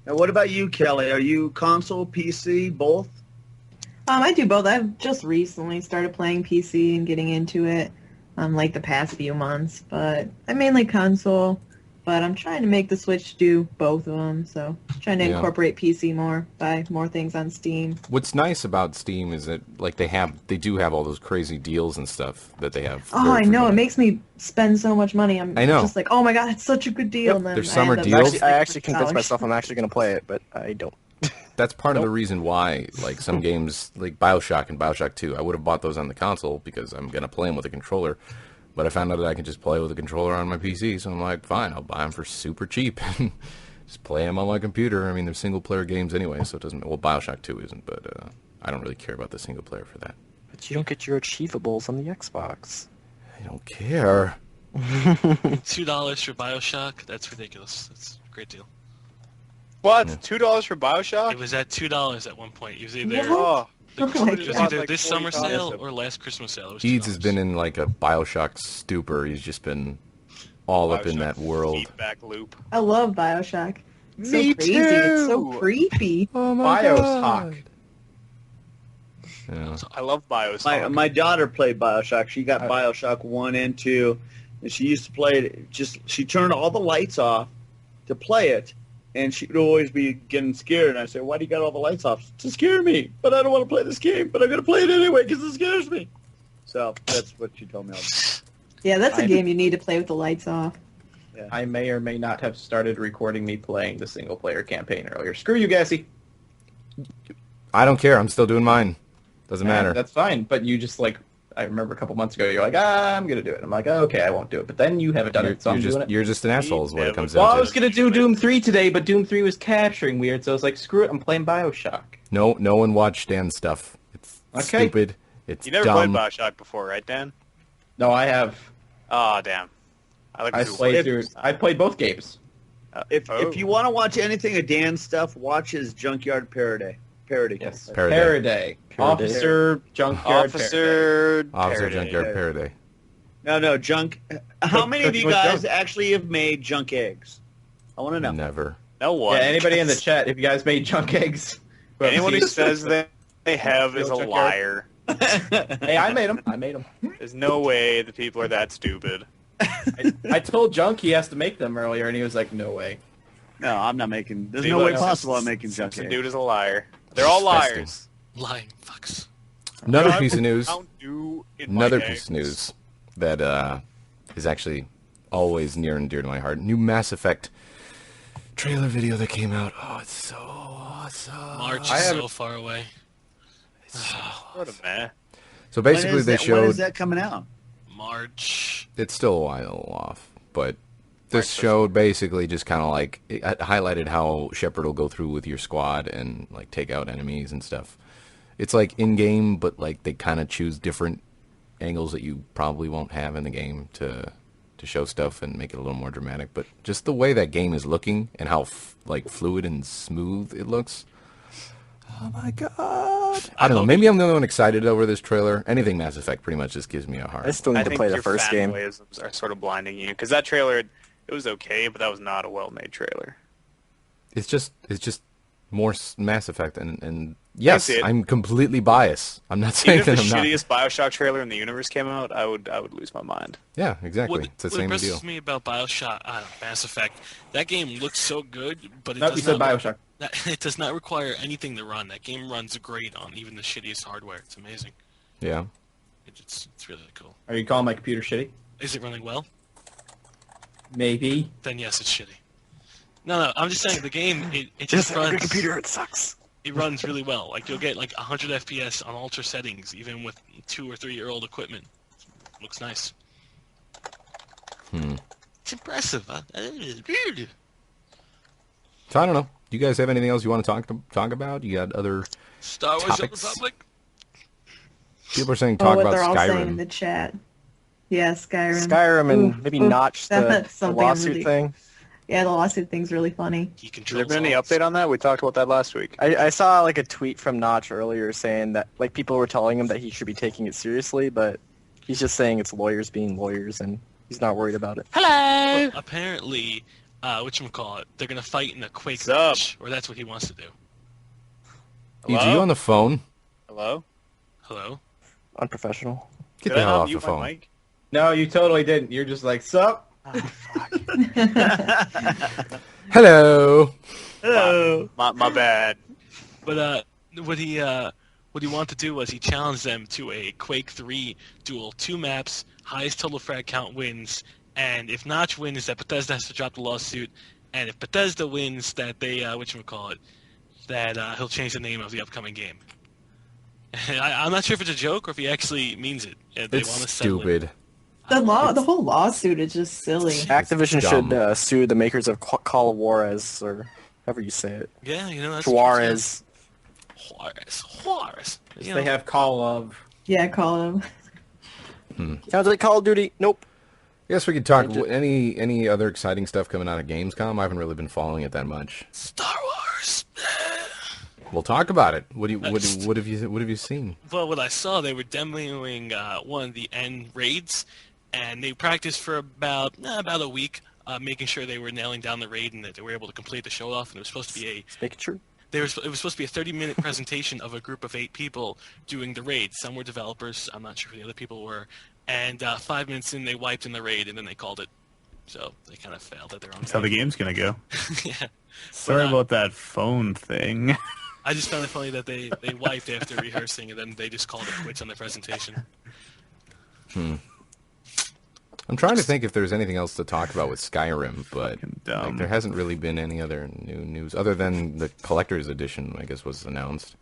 Now, what about you, Kelly? Are you console, PC, both? I do both. I've just recently started playing PC and getting into it, like the past few months. But I mainly console. But I'm trying to make the Switch do both of them. So trying to Yeah. incorporate PC more, buy more things on Steam. What's nice about Steam is that like they do have all those crazy deals and stuff that they have. Oh, very I know. It frequently. makes me spend so much money. I know. Just like, oh my god, it's such a good deal. Yep, And then there's I summer end up deals. I actually convinced $6. myself I'm actually going to play it, but I don't. That's part of the reason why, like, some games, like Bioshock and Bioshock 2, I would have bought those on the console because I'm going to play them with a controller. But I found out that I can just play with a controller on my PC, so I'm like, fine, I'll buy them for super cheap. Just play them on my computer. I mean, they're single-player games anyway, so it doesn't... Well, Bioshock 2 isn't, but I don't really care about the single-player for that. But you don't get your achievables on the Xbox. I don't care. $2 for Bioshock. That's ridiculous. That's a great deal. What? Yeah. $2 for Bioshock? It was at $2 at one point. It was either Oh, Oh my it was God. either Like this summer $40 sale of- or last Christmas sale. It was Eads has $2. been in, like, a Bioshock stupor. He's just been all up in Bioshock that world. feedback loop. I love Bioshock. It's so Me crazy. It's so too. creepy. Oh Bioshock. Yeah. I love Bioshock. My daughter played Bioshock. She got Bioshock 1 and 2, and she used to play it. She turned all the lights off to play it, and she'd always be getting scared. And I said, "Why do you got all the lights off?" To scare me. But I don't want to play this game. But I'm going to play it anyway because it scares me. So that's what she told me. Yeah, that's a I- game you need to play with the lights off. I may or may not have started recording me playing the single-player campaign earlier. Screw you, Gassy. I don't care. I'm still doing mine. Doesn't matter. That's fine, but you just like... I remember a couple months ago, you're like, I'm going to do it. I'm like, okay, I won't do it. But then you haven't done it, so I'm doing it. You're just an asshole is what it comes Well, down I was to. going to do Doom 3 today, but Doom 3 was capturing weird, so I was like, screw it, I'm playing Bioshock. No one watched Dan's stuff. It's Okay. stupid. It's You never dumb. played Bioshock before, right, Dan? No, I have. Oh, damn. I to played through. I played both games. If you want to watch anything of Dan's stuff, watch his Junkyard Parody. Yes. Paraday. Paraday. Officer Junkyard Paraday. Officer Junkyard Paraday. No, Junk. How many of you What's guys Junk? actually have made junk eggs? I want to know. Never. No one. Yeah, anybody in the chat, if you guys made junk eggs. Anyone who says that they have is a Junkyard. liar. Hey, I made them. I made them. There's no way the people are that stupid. I told Junk he has to make them earlier, and he was like, no way. No, I'm not making. There's See, no look, way possible I'm making junk Simpson eggs. dude is a liar. They're all Disgusting. liars. Lying fucks. Another I piece of would news. outdo in my Another eggs. piece of news that is actually always near and dear to my heart. New Mass Effect trailer video that came out. Oh, it's so awesome. March I is haven't- so far away. Sort of meh. So basically, they When showed is that coming out? March. it's still a while off, but this showed basically just kind of like it highlighted how Shepard will go through with your squad and like take out enemies and stuff. It's like in game, but like they kind of choose different angles that you probably won't have in the game to show stuff and make it a little more dramatic. But just the way that game is looking and how like fluid and smooth it looks. Oh my god! I don't know. Maybe I'm the only one excited over this trailer. Anything Mass Effect pretty much just gives me a heart. I still need I to think play the your first game. fanboyisms are sort of blinding you because that trailer, it was okay, but that was not a well-made trailer. It's just more Mass Effect, and yes, see it. I'm completely biased. I'm not saying Even if that the I'm not. shittiest Bioshock trailer in the universe came out, I would lose my mind. Yeah, exactly. What, It's the what same impresses deal. me about Bioshock, Mass Effect, that game looks so good, but it No, you does said not. Bioshock. It does not require anything to run. That game runs great on even the shittiest hardware. It's amazing. Yeah. It's really cool. Are you calling my computer shitty? Is it running well? Maybe. Then yes, it's shitty. No, I'm just saying the game. It just runs. Your computer, it sucks. It runs really well. Like you'll get like 100 FPS on ultra settings, even with 2 or 3 year old equipment. Looks nice. It's impressive. So I don't know. Do you guys have anything else you want to talk about? You got other Star Wars: The topics? Republic. People are saying talk what about they're all saying in Skyrim. the chat. Yeah, Skyrim. Skyrim and Oof, maybe oof, Notch that's the something I'm lawsuit really- thing. Yeah, the lawsuit thing's really funny. He Has there controls been any all. update on that? We talked about that last week. I saw like a tweet from Notch earlier saying that like people were telling him that he should be taking it seriously, but he's just saying it's lawyers being lawyers and he's not worried about it. Well, apparently, whatchamacallit, they're going to fight in a Quake What's up? match, or that's what he wants to do. EG Hello? on the phone. Hello? Hello? Unprofessional. Get Did the I hell not off the mute my phone. mic? No, you totally didn't. You're just like, sup? Hello. Hello. My bad. But what he wanted to do was he challenged them to a Quake 3 duel, 2 maps, highest total frag count wins, and if Notch wins, that Bethesda has to drop the lawsuit, and if Bethesda wins, that they that he'll change the name of the upcoming game. I'm not sure if it's a joke or if he actually means it. They It's want to settle it. stupid. The whole lawsuit is just silly. Activision dumb. should sue the makers of Call of Juarez, or however you say it. Yeah, that's Juarez. Juarez. You know, They have Call of. Yeah, call him. Sounds like Call of Duty. Nope. I guess we could talk any other exciting stuff coming out of Gamescom. I haven't really been following it that much. Star Wars. We'll talk about it. What have you seen? Well, what I saw, they were demoing one of the end raids, and they practiced for about a week, making sure they were nailing down the raid and that they were able to complete the show off. And it was supposed to be Just make it true. it was supposed to be a 30-minute presentation of a group of 8 people doing the raid. Some were developers. I'm not sure who the other people were. And 5 minutes in, they wiped in the raid, and then they called it. So they kind of failed at their own. That's how the game's gonna go. Yeah. Sorry But, about that phone thing. I just found it funny that they wiped after rehearsing, and then they just called it quits on their presentation. I'm trying to think if there's anything else to talk about with Skyrim, but Fucking dumb. there hasn't really been any other new news other than the collector's edition. I guess was announced,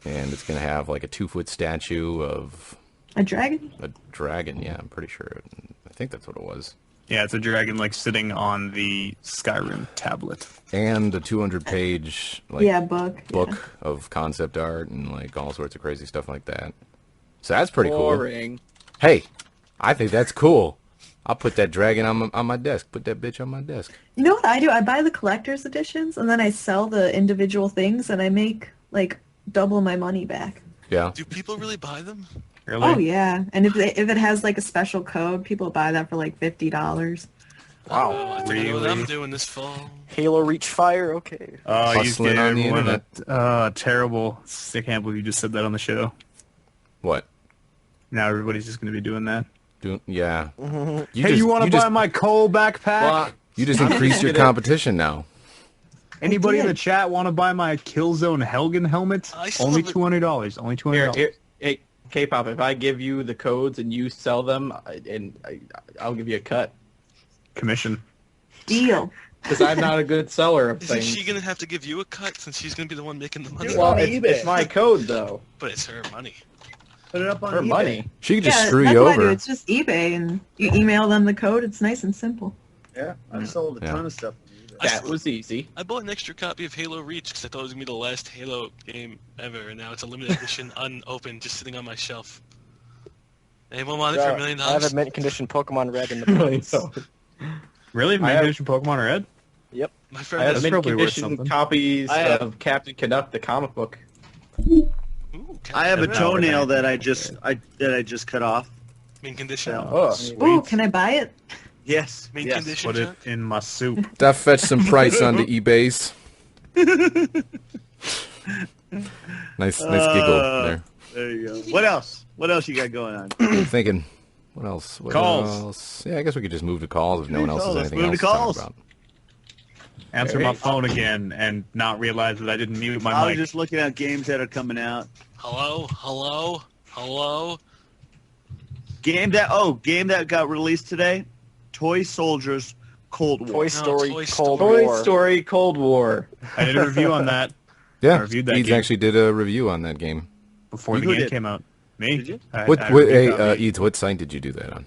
and it's gonna have like a 2-foot statue of A dragon? a dragon. Yeah, I'm pretty sure. I think that's what it was. Yeah, it's a dragon like sitting on the Skyrim tablet. And a 200-page like Yeah, book. book of concept art and like all sorts of crazy stuff like that. So that's pretty Boring. cool. Hey, I think that's cool. I'll put that dragon on my desk. Put that bitch on my desk. You know what I do? I buy the collector's editions, and then I sell the individual things, and I make, like, double my money back. Yeah. Do people really buy them? Really? Oh, yeah. And if it has, like, a special code, people buy that for, like, $50. Wow. Oh, I think I know what I'm Really? doing this fall. Halo Reach Fire. Okay. Oh, you Hustling scared on the everyone. internet. Terrible. I can't believe you just said that on the show. What? Now everybody's just going to be doing that. Yeah. Hey, you want to buy my coal backpack? Well, You just increased your competition now. Anybody in did. the chat want to buy my Killzone Helgen helmet? I still Only have it. $200. Only $200. hey, K-pop, if I give you the codes and you sell them, I'll give you a cut. Commission. Deal. Because I'm not a good seller of Isn't things. she going to have to give you a cut since she's going to be the one making the money? Dude, Well, on it's, eBay. it's my code, though. But it's her money. Put it up on For eBay. money. She could just Yeah, screw that's you what I do. over. It's just eBay, and you email them the code. It's nice and simple. Yeah, I've sold a Yeah. ton of stuff on eBay. I That still- was easy. I bought an extra copy of Halo Reach because I thought it was going to be the last Halo game ever, and now it's a limited edition, unopened, just sitting on my shelf. Anyone want it for $1 million? I have a mint condition Pokemon Red in the Really? box. Really? I Mint have- edition Pokemon Red? Yep. My I friend have has mint probably worth condition something. copies I have- of Captain Canuck, the comic book. Ooh, I have a That's toenail not that I just cut off. Mint condition. Yeah. Oh, Ooh, can I buy it? Yes. Mint yes. condition. Put it Chuck? in my soup. That fetched some price onto eBay's. Nice giggle there. There you go. What else? What else you got going on? I'm thinking, what else? What Calls. else? Yeah, I guess we could just move to calls if no one else Calls. has Let's anything move else to to calls. talk about. Answer my phone again and not realize that I didn't mute my I was mic. just looking at games that are coming out. Hello? Hello? Hello? Game that got released today. Toy Soldiers Cold War. Toy Story Toy Cold Story. War. Toy Story Cold War. I did a review on that I Yeah, reviewed that Eads game. actually did a review on that game. before the Who game did? came out. Me? Did you? I What, had a what review hey, copy. Eads, what site did you do that on?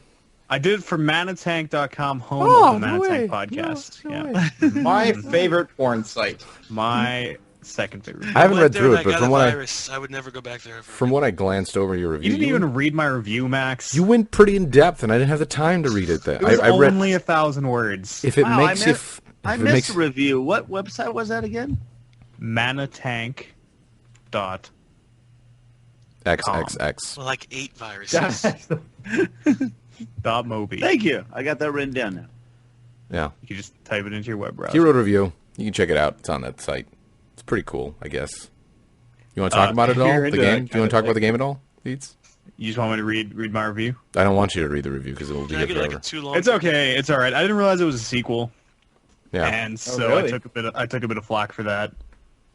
I did it for Manatank.com, home of the Manatank podcast. My favorite porn site. My second favorite. I haven't read through it, I but got from a what virus. I would never go back there ever. from what I glanced over your review, You didn't even read my review, Max. you went pretty in depth, and I didn't have the time to read it. It was I read only 1,000 words. if it Wow, makes you. I If it missed makes the review. What website was that again? Manatank. Dot. XXX. Well, like 8 viruses. Dot Mobi. Thank you. I got that written down now. Yeah. You can just type it into your web browser. He wrote a review. You can check it out. It's on that site. It's pretty cool, I guess. You want to talk about it at all? The game? Do you want to talk about the game at all, Leeds? You just want me to read my review? I don't want you to read the review because it will be Can I here get like forever. a too long? It's okay. It's all right. I didn't realize it was a sequel, Yeah. and so really? I took a bit of flack for that.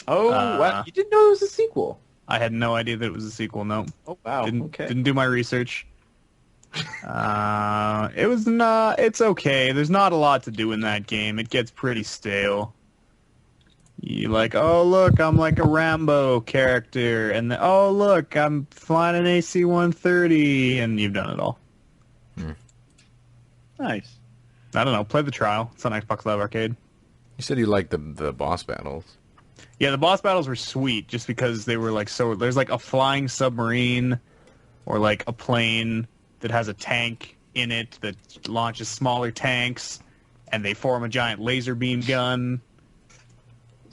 Oh, wow. You didn't know it was a sequel. I had no idea that it was a sequel. No, Oh, wow. didn't do my research. It was not. It's okay. There's not a lot to do in that game. It gets pretty stale. You like, oh look, I'm like a Rambo character, and then, oh look, I'm flying an AC-130, and you've done it all. Nice. I don't know. Play the trial. It's on Xbox Live Arcade. You said you liked the boss battles. Yeah, the boss battles were sweet, just because they were like so. There's like a flying submarine, or like a plane that has a tank in it that launches smaller tanks, and they form a giant laser beam gun.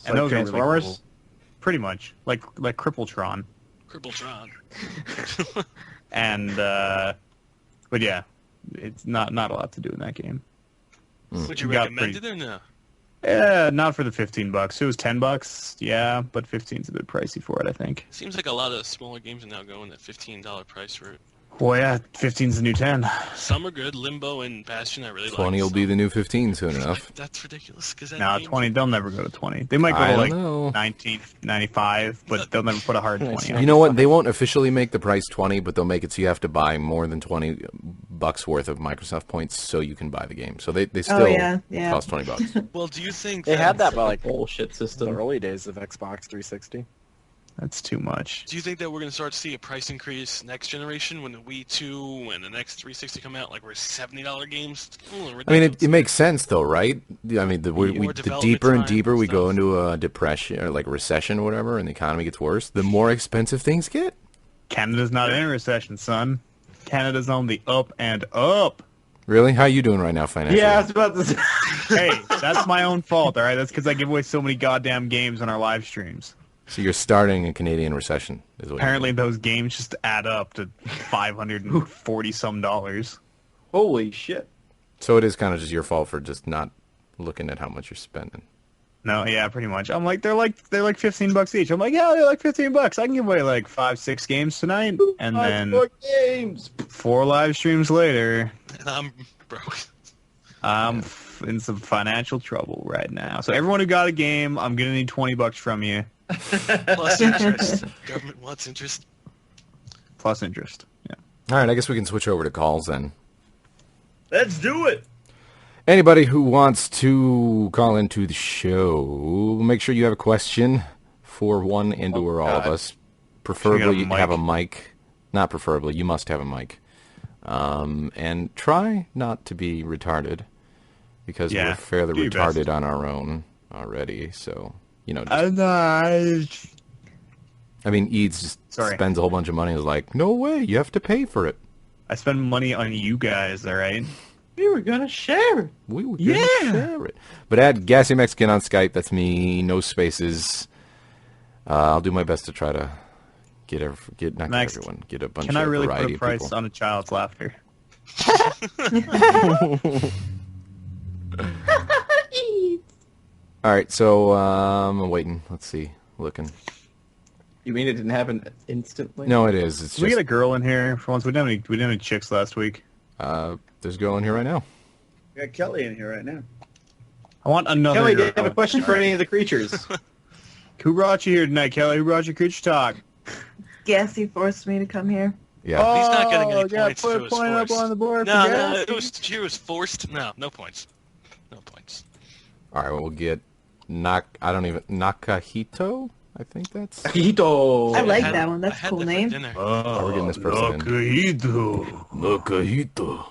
And like those are really Transformers? cool. Pretty much, like Crippletron. Crippletron. And but yeah, it's not a lot to do in that game. Would you Got recommend pretty- it or no? Yeah, not for the $15. It was $10, yeah, but 15's a bit pricey for it, I think. Seems like a lot of smaller games are now going that $15 price route. Well, yeah, 15's the new 10. Some are good. Limbo and Bastion, I really like. 20 will be the new 15 soon enough. That's ridiculous. Cause that Nah, game- 20, they'll never go to 20. They might go I to don't like know. 1995, but they'll never put a hard 20 on. You know what? They won't officially make the price 20, but they'll make it so you have to buy more than $20 worth of Microsoft points so you can buy the game. So they still yeah. cost $20. Well, do you think They had that by like Bullshit the system. early days of Xbox 360. That's too much. Do you think that we're going to start to see a price increase next generation when the Wii 2 and the next 360 come out? Like we're $70 games? I mean, it makes sense though, right? I mean, the More the development deeper and time deeper and we go stuff. into a depression or like recession or whatever, and the economy gets worse, the more expensive things get. Canada's not in a recession, son. Canada's on the up and up. Really? How are you doing right now financially? Yeah, I was about to say. Hey, that's my own fault, all right? That's because I give away so many goddamn games on our live streams. So you're starting a Canadian recession, is what Apparently, those games just add up to $540-some. Holy shit. So it is kind of just your fault for just not looking at how much you're spending. No, yeah, pretty much. I'm like, they're like $15 each. I'm like, yeah, they're like $15. I can give away like 5-6 games tonight, and then 4 games. 4 live streams later, And I'm broke. I'm in some financial trouble right now. So everyone who got a game, I'm gonna need $20 from you, Plus interest. Government wants interest. plus interest. Yeah. All right, I guess we can switch over to calls then. Let's do it. Anybody who wants to call into the show, make sure you have a question for one and or all of us. Preferably Should we get a have a mic. Not preferably, you must have a mic. And try not to be retarded, because Yeah, we're fairly do your retarded best. on our own already. So, you know, just, I mean, Eads just Sorry. spends a whole bunch of money and is like, no way, you have to pay for it. I spend money on you guys, all right? We were gonna share it. We were going to share it. But add Gassy Mexican on Skype. That's me. No spaces. I'll do my best to try to get not Max, everyone, get a bunch Can of I really variety put a of price people. on a child's laughter? All right, so I'm waiting. Let's see. Looking. You mean it didn't happen instantly? No, it is. It's Can we just get a girl in here for once? We didn't have any chicks last week. there's a girl in here right now. We got Kelly in here right now. I want another Kelly, do girl. you have a question for any of the creatures? Who brought you here tonight, Kelly? Who brought you Creature Talk? Gassy forced me to come here. Yeah. He's not getting any yeah, points if put it a was point up forced. on the board No, for no, Gassy. she was forced. No points. No points. All right, well, we'll get Nakahito. I think that's... Nakahito. I like had- that one. I That's a had cool that for name. dinner. Oh, we're getting this person in. Nakahito.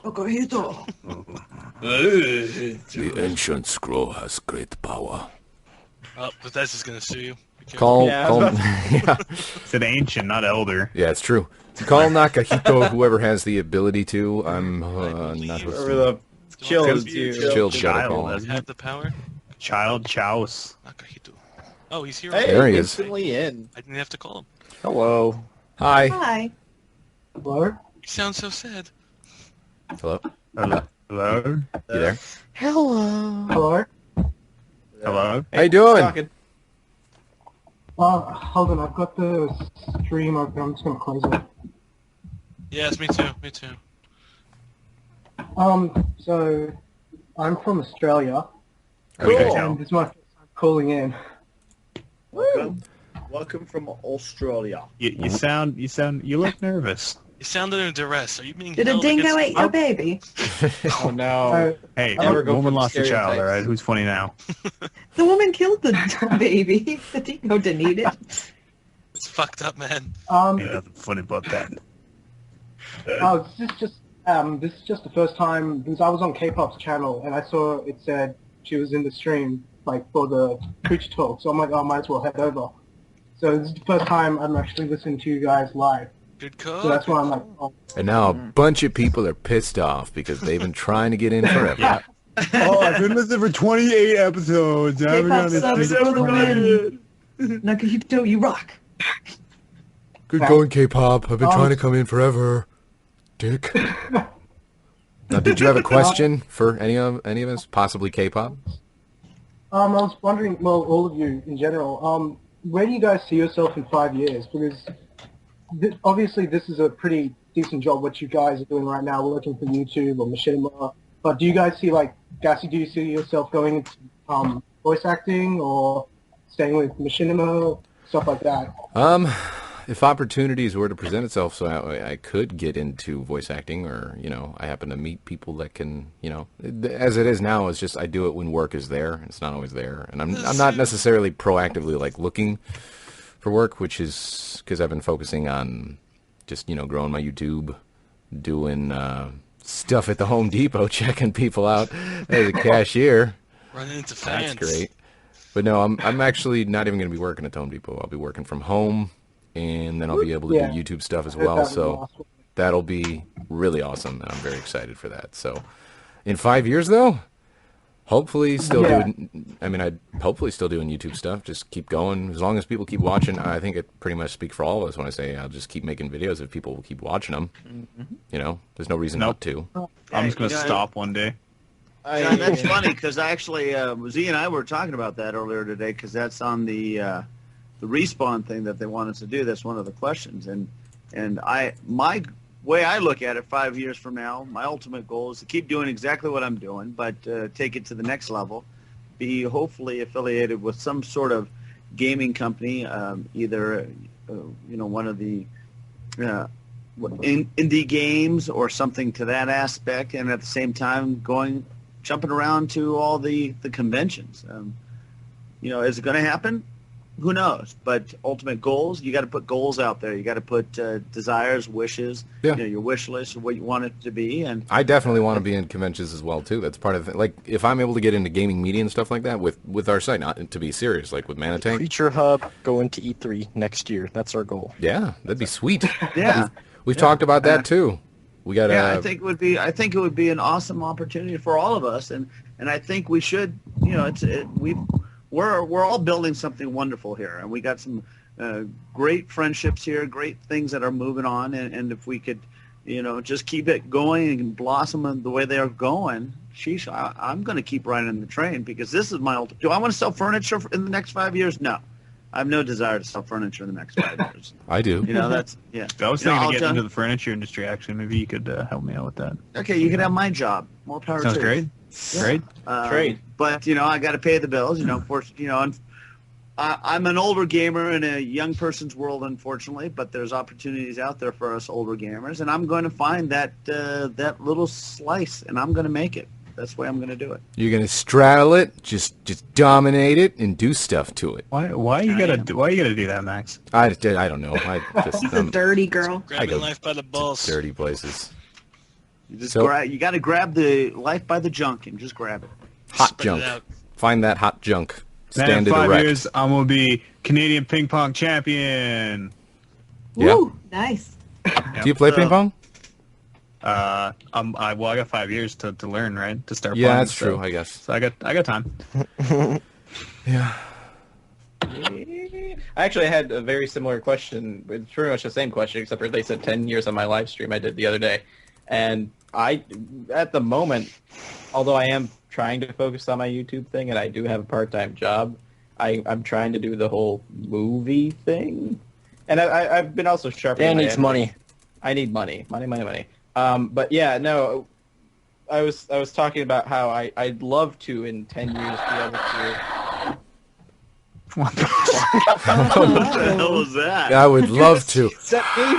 Nakahito. The ancient scroll has great power. Oh, Bethesda's gonna sue you. Be careful. Call, Yeah, I call, was yeah, It's an ancient, not elder. yeah, it's true. Call Nakahito, whoever has the ability to. I'm believe- not Or hosting. the chill Don't is be you. Chill's got a Child, call. doesn't Have the power. Child Chouse. Nakahito. Oh, he's here. Hey, There he is. instantly in. I didn't have to call him. Hello. Hi. Hi. Hello? You sound so sad. Hello. Hello? Hello? You there? Hello. Hello? Hello? How you doing? Talking. Hold on, I've got the stream open. I'm just going to close it. Yes, me too. Me too. So, I'm from Australia, Okay. and this is my first time calling in. Welcome from Australia. You look nervous. You sounded in duress. Are you being Did a held dingo against- eat your baby? Oh no. Hey, Never go woman for lost a child, stereotypes. alright? Who's funny now? The woman killed the baby. The dingo didn't eat it. It's fucked up, man. Ain't nothing funny about that. This is just the first time, because I was on Kpop's channel, and I saw it said she was in the stream, like, for the Twitch talk, so I'm like, oh, I might as well head over. So this is the first time I'm actually listening to you guys live. Good call. So that's why I'm like, oh, And now a bunch of people are pissed off because they've been trying to get in forever. Oh, I've been listening for 28 episodes. K-pop subs for the win. Nakahito, you rock. Good going, K-pop. I've been trying to come in forever. Dick. Now, did you have a question for any of us? Possibly K-pop? I was wondering, well, all of you in general, where do you guys see yourself in 5 years? Because obviously this is a pretty decent job what you guys are doing right now, working for YouTube or Machinima. But do you guys see, like, Gassy, do you see yourself going into voice acting or staying with Machinima, stuff like that? If opportunities were to present itself, so I could get into voice acting, or I happen to meet people that can, as it is now, it's just I do it when work is there. It's not always there, and I'm not necessarily proactively like looking for work, which is because I've been focusing on just growing my YouTube, doing stuff at the Home Depot, checking people out as a cashier. Running into fans. That's great. But no, I'm actually not even going to be working at Home Depot. I'll be working from home. And then I'll be able to do YouTube stuff as well, so that'll be really awesome, and I'm very excited for that. So, in 5 years, though, hopefully still doing, I'd hopefully still doing YouTube stuff, just keep going. As long as people keep watching, I think it pretty much speaks for all of us when I say I'll just keep making videos if people will keep watching them. There's no reason not to. I'm just going to stop one day. Yeah, that's funny, because actually, Z and I were talking about that earlier today, because that's on the respawn thing that they want us to do. That's one of the questions, and my way I look at it, 5 years from now, my ultimate goal is to keep doing exactly what I'm doing, but take it to the next level, be hopefully affiliated with some sort of gaming company, either one of the indie games or something to that aspect, and at the same time jumping around to all the conventions. Is it going to happen? Who knows? But ultimate goals, you got to put goals out there. You got to put desires, wishes, your wish list of what you want it to be. And I definitely want to be in conventions as well too. That's part of the thing. Like if I'm able to get into gaming media and stuff like that with our site, not to be serious, like with Manitank. Creature Hub going to E3 next year. That's our goal. Yeah, that'd be sweet. Yeah, we've talked about that too. We got. Yeah, I think it would be an awesome opportunity for all of us, and I think we should. We're all building something wonderful here, and we got some great friendships here, great things that are moving on, and if we could, just keep it going and blossom the way they are going, sheesh, I'm going to keep riding the train, because this is my do I want to sell furniture in the next 5 years? No. I have no desire to sell furniture in the next 5 years. I do. That's, yeah. I was thinking of getting into the furniture industry, actually. Maybe you could help me out with that. Okay, you could have my job. More power to you. Sounds great. Great. Trade. But, I got to pay the bills, I'm an older gamer in a young person's world, unfortunately, but there's opportunities out there for us older gamers, and I'm going to find that little slice, and I'm going to make it. That's the way I'm going to do it. You're gonna straddle it, just dominate it, and do stuff to it. Why you gotta do that, Max? I don't know. I just He's a dirty girl. Grabbing life by the balls. dirty places. You just So- you got to grab the life by the junk and just grab it. Hot Spread junk. it out. Find that hot junk. Man, Stand in it 5 erect. years, I'm gonna be Canadian ping pong champion. Yeah. Woo, nice. Do you play ping pong? I got 5 years to learn, right? To start. Yeah, playing, that's so- true. I guess. So I got time. Yeah. I actually had a very similar question. It's pretty much the same question, except for they said 10 years on my live stream I did the other day. And at the moment, although I am trying to focus on my YouTube thing and I do have a part-time job, I'm trying to do the whole movie thing. And I've been also sharpening Dan my needs editing. money. I need money. Money. But yeah, no, I was talking about how I'd love to in 10 years be able to... What the hell was that? I would love to. Is that me?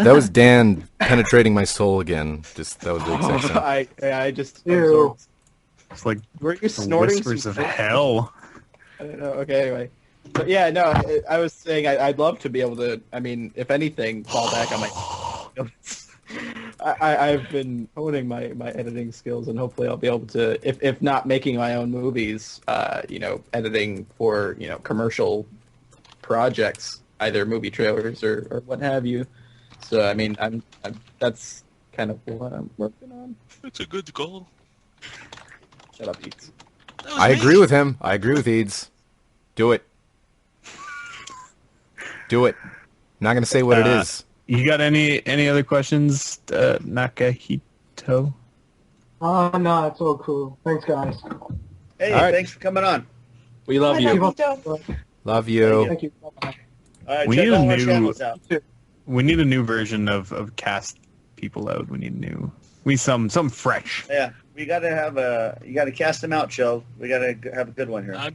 That was Dan penetrating my soul again. That was the exact same. I just... Ew. It's like Were you the snorting whispers some of coke? hell. I don't know. Okay, anyway. But yeah, no, I was saying I'd love to be able to, I mean, if anything, fall back on my... I've been honing my editing skills, and hopefully I'll be able to, if not making my own movies, editing for, commercial projects, either movie trailers or what have you. So, I mean, I'm that's kind of what I'm working on. It's a good goal. Shut up, Eats. That was I me. agree with him. I agree with Eads. Do it. Do it. Not gonna say what it is. You got any other questions, Nakahito? No, it's all cool. Thanks, guys. Hey, All right. thanks for coming on. We love Hi, you. Nakahito. Love you. Thank you. Bye-bye. All right, We check need a all our new- channels out. We need a new version of cast people out. We need some fresh. Yeah, we got to have you got to cast them out, Chill. We got to have a good one here. I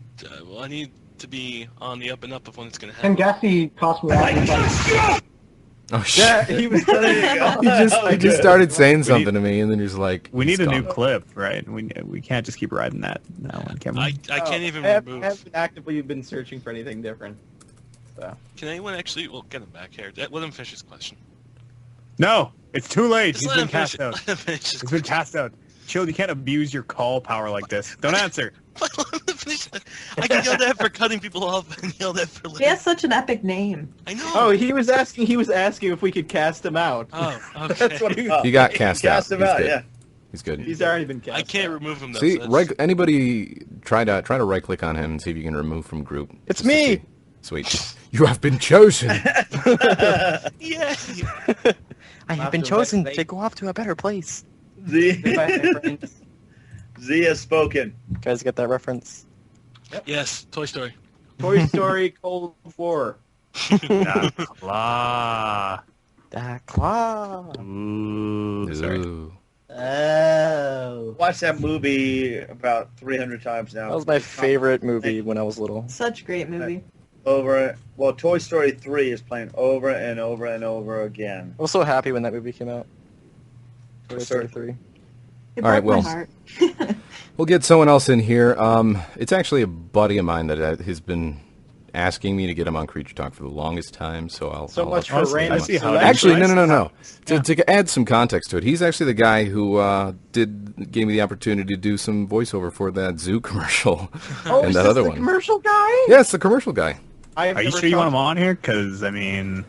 need to be on the up and up of when it's going to And happen. Gassy cost me out. Oh shit! Yeah, he was There you go. He just started saying something to me, and then he's like, We need he's a new gone. clip, right? We can't just keep riding that one, can we? I can't even I remove. haven't actively been searching for anything different. So. Can anyone actually? Well, get him back here. Let him finish his question. No, it's too late. Just He's let been him finish cast it. out. Let him finish his He's been cast out. Chill, you can't abuse your call power like this. Don't answer. Let him finish it. I get yelled at for cutting people off and yelled at for. He has such an epic name. I know. Oh, he was asking if we could cast him out. Oh, okay. That's what he Oh, He got cast out. Cast him He's out, good. yeah. He's good. He's already been cast. I can't out. remove him though. See, so that's- anybody try to right click on him and see if you can remove from group. It's just to me! see. Sweet. You have been chosen. Yay! I have After been chosen that, to go off to a better place. Goodbye, my Z, friends. Z has spoken. You guys get that reference? Yes, Toy Story. Toy Story Cold War. Blah. Da claw. Ooh, sorry. Ooh. Oh. Watched that movie about 300 times now. That was my favorite movie when I was little. Such a great movie. Well, Toy Story 3 is playing over and over and over again. I was so happy when that movie came out. Toy Story Sure. 3. It All right, broke well. my heart. We'll get someone else in here. It's actually a buddy of mine that has been asking me to get him on Creature Talk for the longest time, so I'll... So I'll much for Honestly, random I see how selection. Actually, Nice. no. To add some context to it, he's actually the guy who gave me the opportunity to do some voiceover for that zoo commercial Oh, and is that this other the one. commercial guy? Yes, the commercial guy. I've Are you never sure you want him talked- on here? Because, I mean,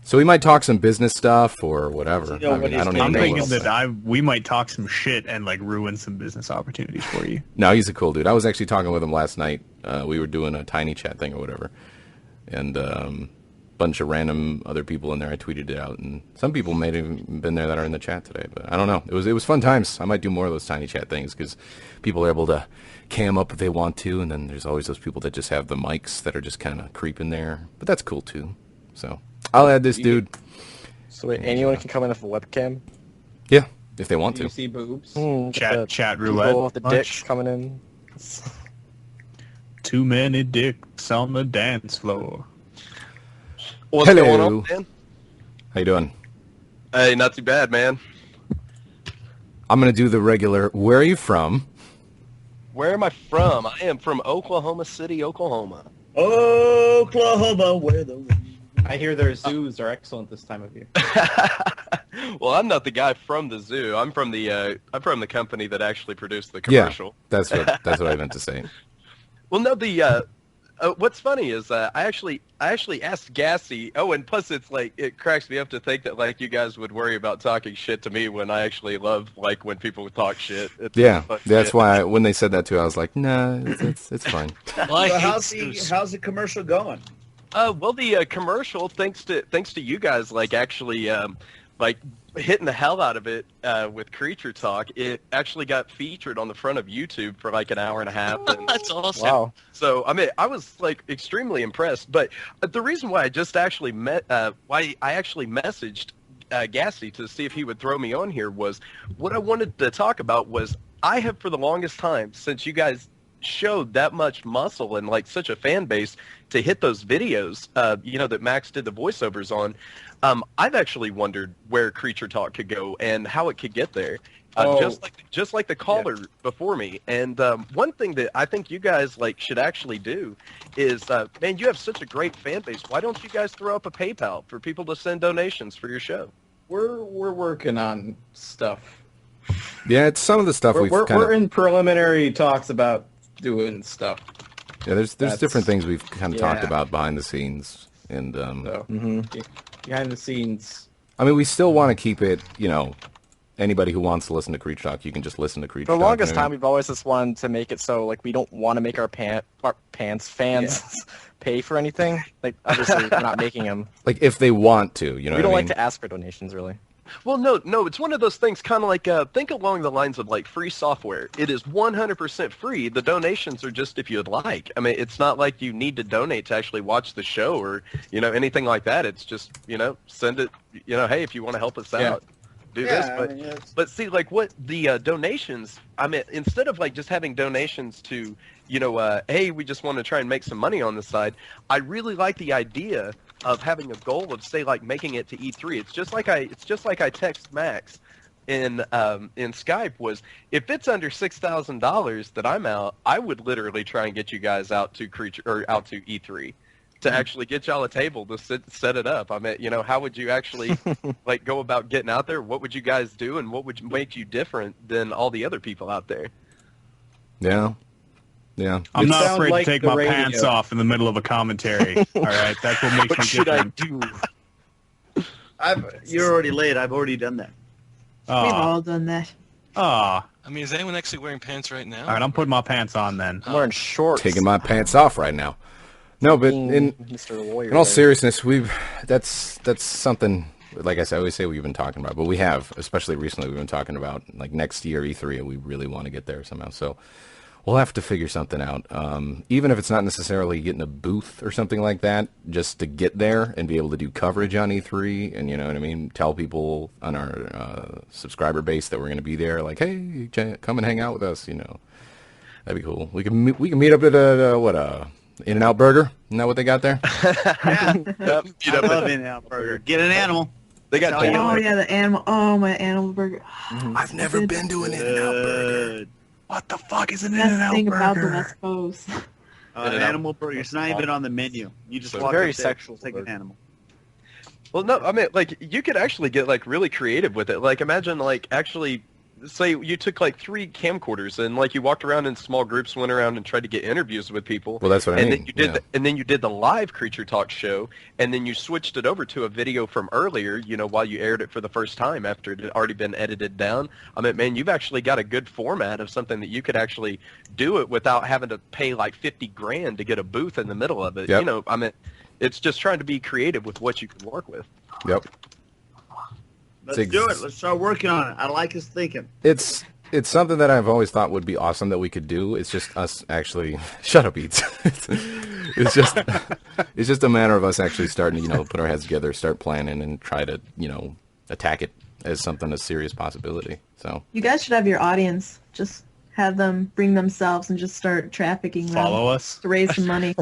So we might talk some business stuff or whatever. You know what I don't even he's I'm know. thinking what else. that we might talk some shit and, like, ruin some business opportunities for you. No, he's a cool dude. I was actually talking with him last night. We were doing a tiny chat thing or whatever, and bunch of random other people in there. I tweeted it out, and some people may have been there that are in the chat today. But I don't know. It was fun times. I might do more of those tiny chat things because people are able to cam up if they want to, and then there's always those people that just have the mics that are just kind of creeping there. But that's cool too. So I'll add this dude. So wait, anyone can come in with a webcam? Yeah, if they want Do you to. see boobs? Chat roulette. People with the much? dicks coming in. Too many dicks on the dance floor. What's Hello. going on, man? How you doing? Hey, not too bad, man. I'm going to do the regular, where are you from? Where am I from? I am from Oklahoma City, Oklahoma. Oklahoma, where the I hear their zoos are excellent this time of year. Well, I'm not the guy from the zoo. I'm from the company that actually produced the commercial. Yeah, that's what I meant to say. Well, no, what's funny is I actually asked Gassy. Oh, and plus it cracks me up to think that like you guys would worry about talking shit to me when I actually love like when people talk shit. That's why when they said that too, I was like, nah, it's fine. Well, So how's the commercial going? Well, the commercial, thanks to you guys, like actually like hitting the hell out of it with Creature Talk, it actually got featured on the front of YouTube for like an hour and a half. And, That's awesome. Wow. So I mean, I was like extremely impressed. But the reason why I just actually messaged Gassy to see if he would throw me on here was what I wanted to talk about was I have for the longest time since you guys showed that much muscle and like such a fan base to hit those videos, that Max did the voiceovers on. I've actually wondered where Creature Talk could go and how it could get there. Just like the caller before me. And one thing that I think you guys like should actually do is, man, you have such a great fan base. Why don't you guys throw up a PayPal for people to send donations for your show? We're working on stuff. Yeah, it's some of the stuff we're in preliminary talks about doing stuff. Yeah, there's different things we've kind of talked about behind the scenes, and behind the scenes. I mean, we still want to keep it, anybody who wants to listen to Creature Talk, you can just listen to Creature For Talk. the longest time, we've always just wanted to make it so like we don't want to make our fans pay for anything. Like obviously, we're not making them. Like if they want to, we don't like to ask for donations, really. Well, no, it's one of those things kind of like, think along the lines of like free software. It is 100% free. The donations are just if you'd like. I mean, it's not like you need to donate to actually watch the show or, anything like that. It's just, send it, hey, if you want to help us out, do this. But see, like what the donations, I mean, instead of like just having donations to, hey, we just want to try and make some money on the side, I really like the idea of having a goal of say like making it to E3. It's just like I text Max in Skype was if it's under $6,000 that I'm out, I would literally try and get you guys out to E3 to actually get y'all a table to set it up. I mean, how would you actually like go about getting out there? What would you guys do, and what would make you different than all the other people out there? Yeah. Yeah. I'm not afraid to take my pants off in the middle of a commentary. All right, that's what makes me different. I do? You're already late. I've already done that. We've all done that. I mean, is anyone actually wearing pants right now? All right, I'm putting my pants on then. I'm wearing shorts. Taking my pants off right now. No, but in all seriousness, that's something. Like I always say, we've been talking about, but we have, especially recently, we've been talking about like next year E3, and we really want to get there somehow. So we'll have to figure something out. Even if it's not necessarily getting a booth or something like that, just to get there and be able to do coverage on E3, and you know what I mean, tell people on our subscriber base that we're going to be there. Like, hey, come and hang out with us. That'd be cool. We can meet up at a In-N-Out Burger. Isn't that what they got there? I love In-N-Out Burger. Get an animal. They got the animal. Oh, my animal burger. I've never been to an In-N-Out Burger. What the fuck is an Best In-N-Out thing about the Burger? West Coast. An animal burger. It's not even on the menu. You just walk very up there, sexual take burger. an animal. Well, no, I mean, like, you could actually get, like, really creative with it. Like, imagine, like, actually, say you took, like, 3 camcorders and, like, you walked around in small groups, went around and tried to get interviews with people. Well, that's what I mean. And then you did the live Creature Talk show, and then you switched it over to a video from earlier, while you aired it for the first time after it had already been edited down. I mean, man, you've actually got a good format of something that you could actually do it without having to pay, like, $50,000 to get a booth in the middle of it. Yep. I mean, it's just trying to be creative with what you can work with. Yep. Let's do it. Let's start working on it. I like his thinking. It's something that I've always thought would be awesome that we could do. It's just us actually. Shut up, Eats. It's just a matter of us actually starting to put our heads together, start planning, and try to attack it as something a serious possibility. So You guys should have your audience. Just have them bring themselves and just start trafficking them. Follow us. To raise some money.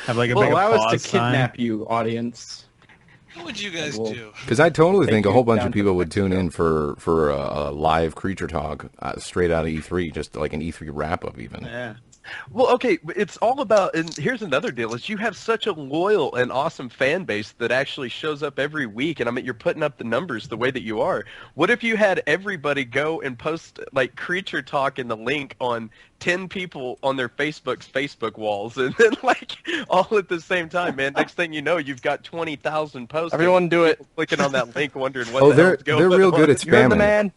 Have like a big Allow us applause to sign. kidnap you, audience. What would you guys do? Because I totally think a whole bunch down of to people the would next tune show. in for a live Creature Talk straight out of E3, just like an E3 wrap-up even. Yeah. Well, okay, it's all about, and here's another deal, is you have such a loyal and awesome fan base that actually shows up every week, and I mean, you're putting up the numbers the way that you are. What if you had everybody go and post, like, Creature Talk and the link on 10 people on their Facebook's Facebook walls, and then, like, all at the same time, man? Next thing you know, you've got 20,000 posts. Everyone do it. Clicking on that link, wondering what Oh, the hell's going on. they're real good at You're the spamming. man.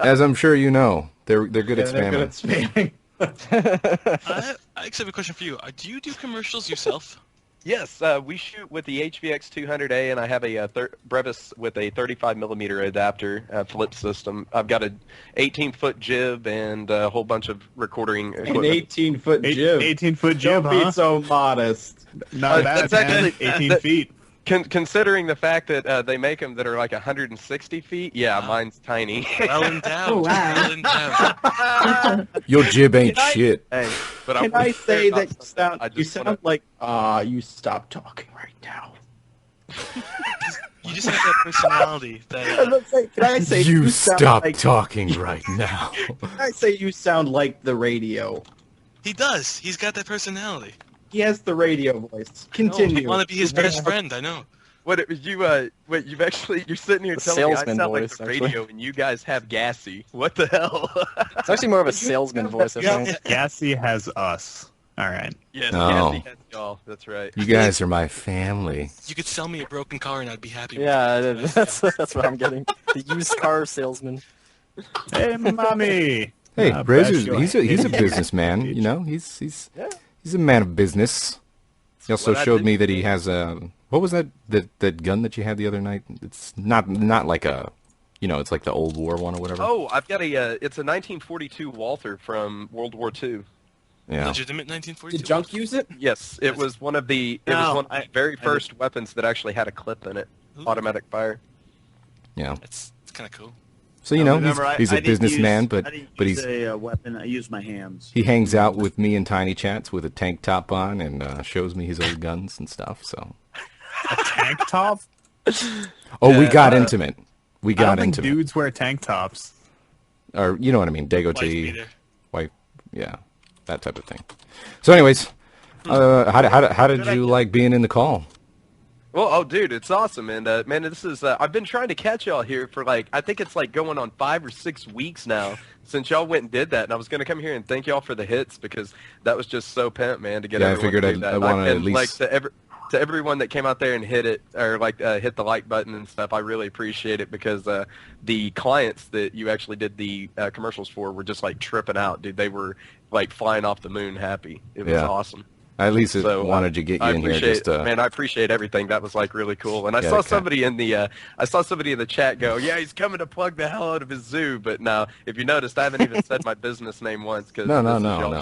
As I'm sure you know, they're good at They're good spamming. at spamming. I actually have a question for you. Do you do commercials yourself? Yes, we shoot with the HVX 200A, and I have a Brevis with a 35mm adapter flip system. I've got a 18-foot jib and a whole bunch of recording An equipment. 18-foot jib. 18-foot jib, Don't be huh? so modest. Not bad, that's man. actually- 18 feet. Considering the fact that they make them that are like 160 feet, yeah, mine's tiny. Well endowed. Oh, wow. Well endowed. Your jib ain't Can I- shit. Hey, but Can I say that I you just sound wanna- like you stop talking right now? You just have that personality that Can I say You sound stop like, talking right now. Can I say you sound like the radio? he does. He's got that personality. He has the radio voice. I Continue. want to be his best friend. I know. What you've actually you're sitting here The telling me I salesman sound voice, like the actually. radio and you guys have Gassy. What the hell? It's actually more of a salesman voice, I think. Gassy has us. All right. Yes, No. Gassy has y'all. That's right. You guys are my family. You could sell me a broken car and I'd be happy. With Yeah, that's what I'm getting. The used car salesman. Hey, mommy. Hey, bless Brazer's your he's a head. businessman. You know, he's a man of business. He also what I showed did. me that he has a what was that gun that you had the other night? It's not like a, you know, it's like the old war one or whatever. Oh, I've got it's a 1942 Walther from World War II. yeah. Legitimate 1942. Did Junk use it? Yes, it was one of the very first weapons that actually had a clip in it, Ooh. automatic fire. Yeah. It's kind of cool. So you know, Remember, he's I a didn't businessman, use- but I didn't he's use a weapon. I use my hands. he hangs out with me in tiny chats with a tank top on and shows me his old guns and stuff. So A tank top? we got intimate. We I don't got think intimate. dudes wear tank tops. Or you know what I mean, Wife Degotee, beater. wife, yeah, that type of thing. So, anyways, how did you like being in the call? Well, oh, dude, it's awesome, and man, this is I've been trying to catch y'all here for like I think it's like going on 5 or 6 weeks now since y'all went and did that, and I was gonna come here and thank y'all for the hits because that was just so pimp, man, to get Yeah, I everyone figured to do that. I wanna And, at least- like to everyone that came out there and hit it or like hit the like button and stuff. I really appreciate it because the clients that you actually did the commercials for were just like tripping out, dude. They were like flying off the moon happy. It was Yeah. awesome. I at least So, wanted to get you I in here appreciate, just to. man, I appreciate everything. That was like really cool. And I Yeah, saw the cat. somebody in the chat go, "Yeah, he's coming to plug the hell out of his zoo." But now, if you noticed, I haven't even said my business name once because No.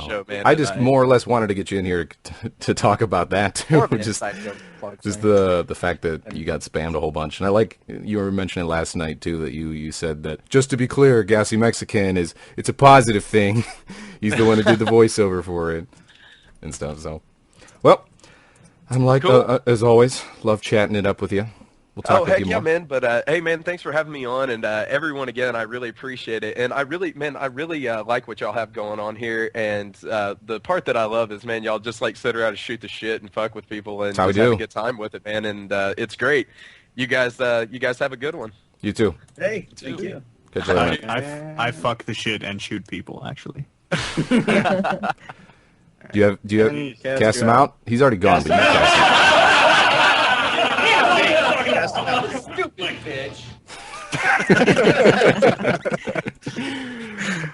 Show, man, I and just more or less wanted to get you in here to talk about that too. More of an just inside joke plug just thing. the fact that you got spammed a whole bunch, and I like you were mentioning last night too that you said that just to be clear, Gassy Mexican it's a positive thing. He's the one who did the voiceover for it and stuff. So, well, I'm like Cool. as always, love chatting it up with you. We'll talk Oh, with heck you yeah, more. man. But, hey, man, thanks for having me on. And everyone, again, I really appreciate it. And I really like what y'all have going on here. And the part that I love is, man, y'all just, like, sit around and shoot the shit and fuck with people and That's how we just have a do. good time with it, man. And it's great. You guys have a good one. You too. Hey, thank you. Catch you later, man. I fuck the shit and shoot people, actually. Do you have Cast cast you him out? He's already gone, but you cast him. Stupid bitch.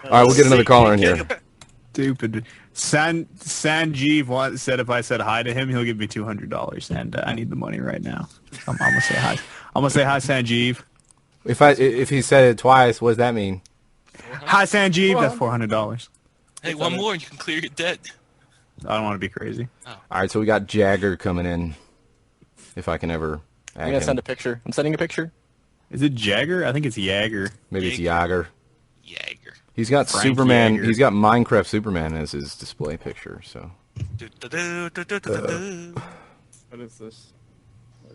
All right, we'll get another caller in here. Stupid. Sanjeev said if I said hi to him, he'll give me $200, and I need the money right now. I'm gonna say hi. I'm gonna say hi, Sanjeev. If he said it twice, what does that mean? Hi, Sanjeev. That's $400. Hey, one more and you can clear your debt. I don't want to be crazy. All right, so we got Jagger coming in. If I can ever I'm add gonna him. send a picture. I'm sending a picture. Is it Jagger? I think it's Jagger. Maybe it's Jagger. Jaeger. He's got Frank Superman. Jagger. He's got Minecraft Superman as his display picture. So Do-do-do-do-do-do-do. What is this?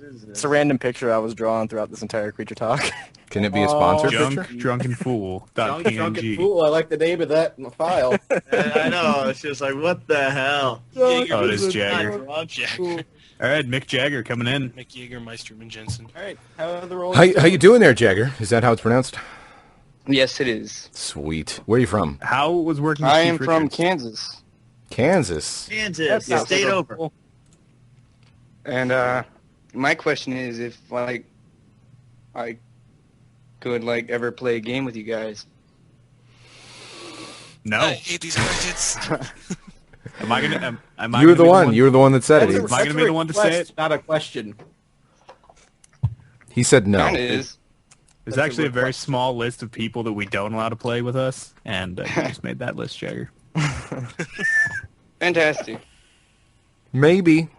It's a random picture I was drawing throughout this entire Creature Talk. Can it be a sponsored picture? Drunken Fool. Drunken Fool. I like the name of that in the file. I know. It's just like, what the hell? Oh, it is Jagger. Jagger. All right, Mick Jagger coming in. Mick Jagger, Meisterman Jensen. All right, how are the rolls? How you doing there, Jagger? Is that how it's pronounced? Yes, it is. Sweet. Where are you from? How was working with I Keith am from Richards? Kansas. Kansas. Kansas, Yeah, state over. And my question is if like I could like ever play a game with you guys. No. I hate these budgets. Am I gonna? Am I You were gonna the be one. You were the one that said it. Am I gonna be the one to say it? Not a question. He said no. Kinda is. There's actually a very small list of people that we don't allow to play with us, and you just made that list, Jagger. Fantastic. Maybe.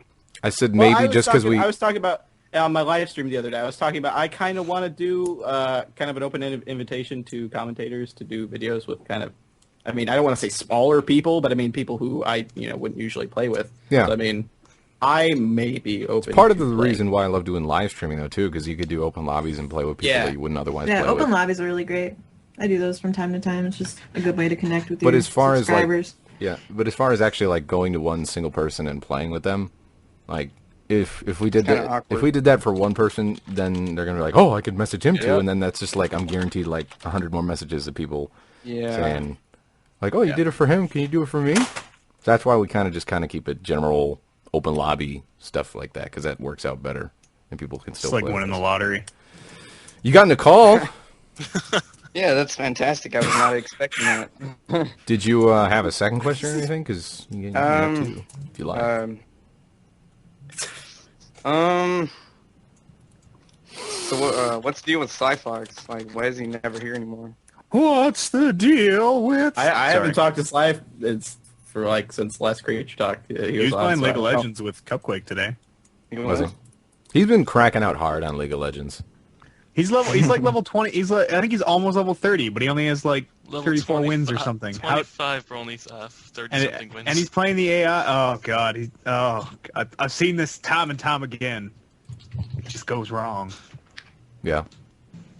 I said Well, maybe just because we... I was talking about on my live stream the other day. I was talking about I kind of want to do kind of an open invitation to commentators to do videos with kind of. I mean, I don't want to say smaller people, but I mean people who I wouldn't usually play with. Yeah. So, I mean, I may be open. Part of the playing. reason why I love doing live streaming, though, too, because you could do open lobbies and play with people that you wouldn't otherwise Yeah, play open with. lobbies are really great. I do those from time to time. It's just a good way to connect with But your as far as, like, subscribers. Yeah, but as far as actually like going to one single person and playing with them, like if we did Kinda that awkward. if we did that for one person, then they're gonna be like, oh, I could message him too, Yep. and then that's just like I'm guaranteed like 100 more messages of people Yeah. saying like, oh, you did it for him, can you do it for me? That's why we kind of keep it general open lobby stuff like that because that works out better and people can It's still like play winning with the us. lottery. You got in the call. Yeah, that's fantastic. I was not expecting that. Did you have a second question or anything? Because you have two, if you like. So what's the deal with Sci-Fox? Like, why is he never here anymore? What's the deal with? I haven't talked to Sly for like since last Creature Talk. He was on, playing so League of I don't know. Legends with Cupquake today. Was he? He's been cracking out hard on League of Legends. He's like level 20. I think he's almost level 30, but he only has like Level 34 wins or something. 25 for only 30-something wins. And he's playing the AI. Oh god, I've seen this time and time again. It just goes wrong. Yeah.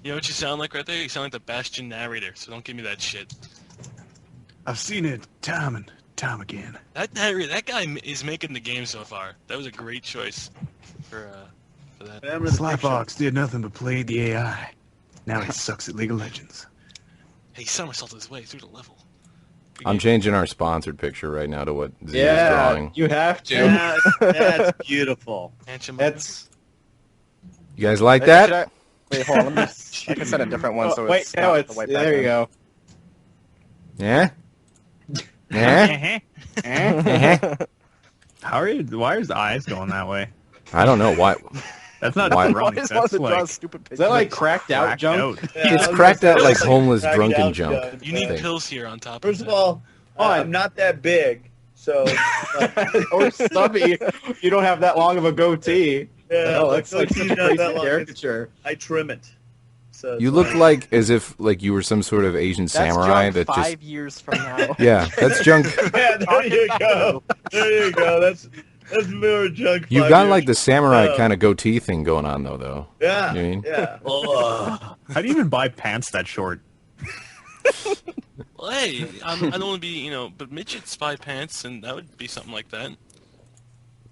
You know what you sound like right there? You sound like the Bastion narrator, so don't give me that shit. I've seen it time and time again. That guy is making the game so far. That was a great choice for that. Slyfox did nothing but play the AI. Now he sucks at League of Legends. Hey, he set himself his way through the level. I'm changing our sponsored picture right now to what Z is Yeah, drawing. you have to. Yeah, that's beautiful. That's. You guys like Should that? I- Wait, hold on. Let me. I can set a different one so wait, it's no, not it's the white there. You background. go. Yeah? Yeah? How are you? Why are his eyes going that way? I don't know why. That's not Why- funny. I just wanted That's to draw like stupid pictures. Is that like cracked out cracked junk? out. It's cracked out like homeless drunken junk. You need thing. pills here on top First of of that. all, I'm not that big, so Or stubby. You don't have that long of a goatee. yeah, Oh, that's like goatee's such a not crazy that long. caricature. I trim it. So You it's look fine. like as if like you were some sort of Asian That's samurai junk that 5 just years from now. yeah, that's junk. Yeah, there you go. There you go. That's more junk. You've 5 got years. like the samurai Oh. kind of goatee thing going on though. Yeah. You mean? Yeah. How do you even buy pants that short? Well, hey, I don't want to be, but midget spy pants, and that would be something like that,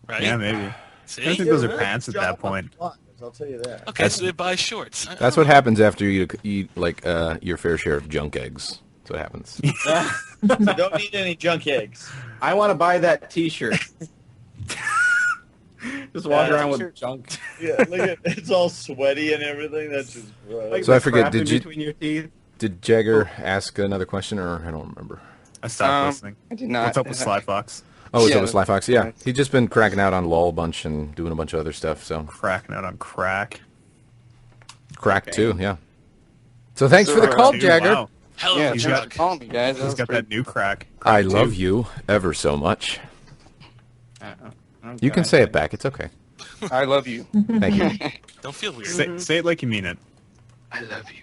right? Yeah, maybe. I See? don't think those are pants at that point. I'll tell you that. Okay, so they buy shorts. That's what happens after you eat like your fair share of junk eggs. That's what happens. So don't eat any junk eggs. I want to buy that T-shirt. Just walk around with junk. Yeah, look at it's all sweaty and everything. That's just gross. Like So I the forget, crap in did you- between your teeth? Did Jagger ask another question or I don't remember? I stopped listening. I did not. What's up with Slyfox? Oh, it's Yeah, up with Sly Fox. Yeah, nice. he's just been cracking out on LOL a bunch and doing a bunch of other stuff. So Cracking out on crack. crack too. Yeah. So thanks for the call, Dude, Jagger. wow. Hell Yeah, of a He's thanks got- for calling me, guys. He's was got pretty- that new crack. I Crack love too. you ever so much. Okay. You can say it back. It's okay. I love you. Thank you. Don't feel weird. Say it like you mean it. I love you.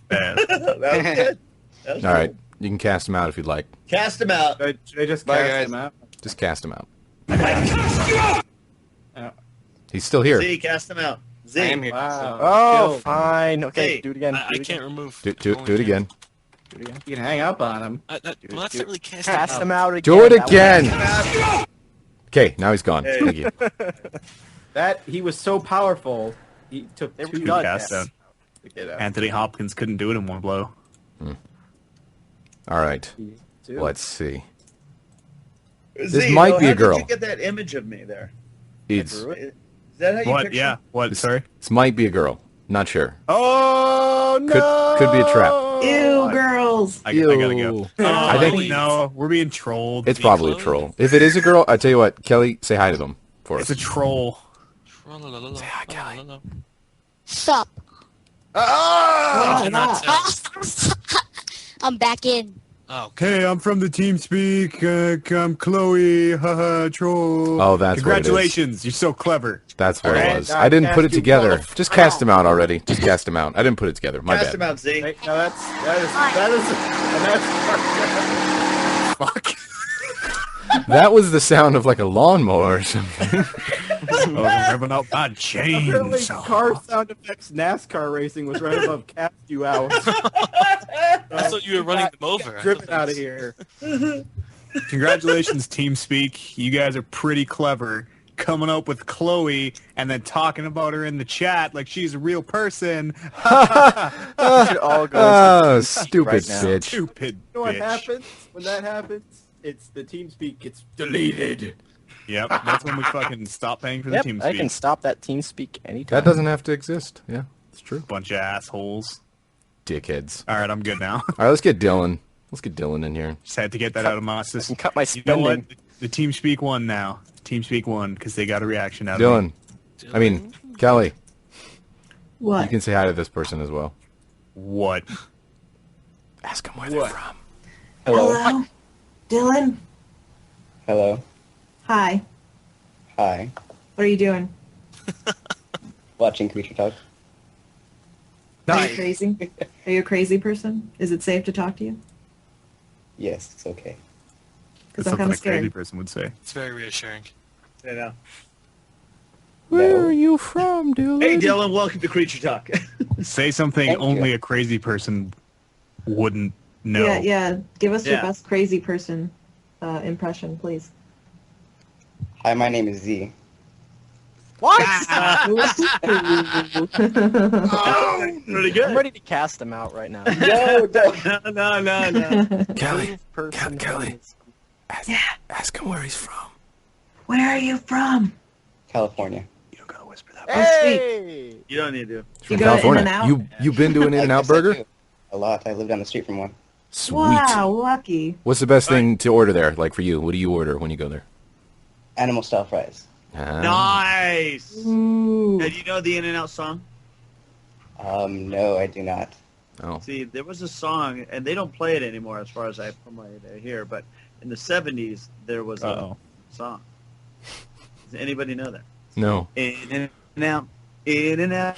Bad. That was good. That was All right, cool. you can cast him out if you'd like. Cast him out. Should I just Bye, cast guys. him out? Just cast him out. He's still here. Z, cast him out. Z. I am here. Wow. Oh, Killed. fine. Okay, Hey, do it again. I can't remove. Do only it two. again. Do it again. You can hang up on him. Well, that's not really casting. Cast him out again. Do it That again. Okay, now he's gone. Hey. Thank you. That he was so powerful. He took They were 2 good cast casts out. to get out. Anthony Hopkins couldn't do it in one blow. All right. Two. Let's see. Z, might though, be a how girl. Did you get that image of me there? It's, Is that how you What? picture? Yeah. What? Sorry. this might be a girl. Not sure. Oh no! Could be a trap. Ew, girls. I gotta go. I think Chloe. No, we're being trolled. it's probably a Chloe? troll. If it is a girl, I tell you what, Kelly, say hi to them for It's us. a troll. Say hi, Kelly. Sup? I cannot tell. I'm back in. Oh, okay. Hey, I'm from the TeamSpeak. I'm Chloe. Haha, troll. Oh, that's what it is. Congratulations, you're so clever. That's what it And was. I I didn't put it cast you together. both. Just cast him out already. Just cast him out. I didn't put it together. My Cast bad. him out, Z. Hey, no, that is That was the sound of like a lawnmower or something. Oh, revving up my apparently chains. car sound effects NASCAR racing was right above cast you out. I thought you were running them over. I Driven thought out that of here. Congratulations, TeamSpeak. You guys are pretty clever. Coming up with Chloe and then talking about her in the chat like she's a real person. We should all go Oh, into stupid right now. bitch. Stupid You know what bitch. happens when that happens? It's the TeamSpeak gets deleted. Yep, that's when we fucking stop paying for the Yep, TeamSpeak. I can stop that TeamSpeak anytime. That doesn't have to exist. Yeah, it's true. Bunch of assholes. Dickheads. All right, I'm good now. All right, let's get Dylan. Let's get Dylan in here. Just had to get that out of my I system. can cut my You know spending. what? The TeamSpeak won now. TeamSpeak won because they got a reaction out of me. Dylan. I mean, Kelly. What? You can say hi to this person as well. What? Ask them where they're from. Hello? Dylan? Hello. Hi. Hi. What are you doing? Watching Creature Talk. Are you crazy? Are you a crazy person? Is it safe to talk to you? Yes, it's okay. Because That's I'm kind something of a crazy scared. person would say. It's very reassuring. You know. Where are you from, Dylan? Hey, Dylan, welcome to Creature Talk. Say something Thank only you. a crazy person wouldn't know. Yeah. Give us your Yeah. best crazy person impression, please. Hi, my name is Z. What? Really good. I'm ready to cast them out right now. No, don't. No. Kelly. Person Kelly. is- Ask him where he's from. Where are you from? California. You don't gotta whisper that. Oh, sweet. Hey! You don't need to. From go to California. In-N-Out? You been to an In-N-Out Yes, I burger? do. A lot. I live down the street from one. Sweet. Wow, lucky. What's the best thing to order there? Like for you, what do you order when you go there? Animal style fries. Nice. Ooh. Hey, do you know the In-N-Out song? No, I do not. Oh. See, there was a song, and they don't play it anymore as far as I from what I hear, but in the 70s, there was a Uh-oh. song. Does anybody know that? No. In and out, in and out.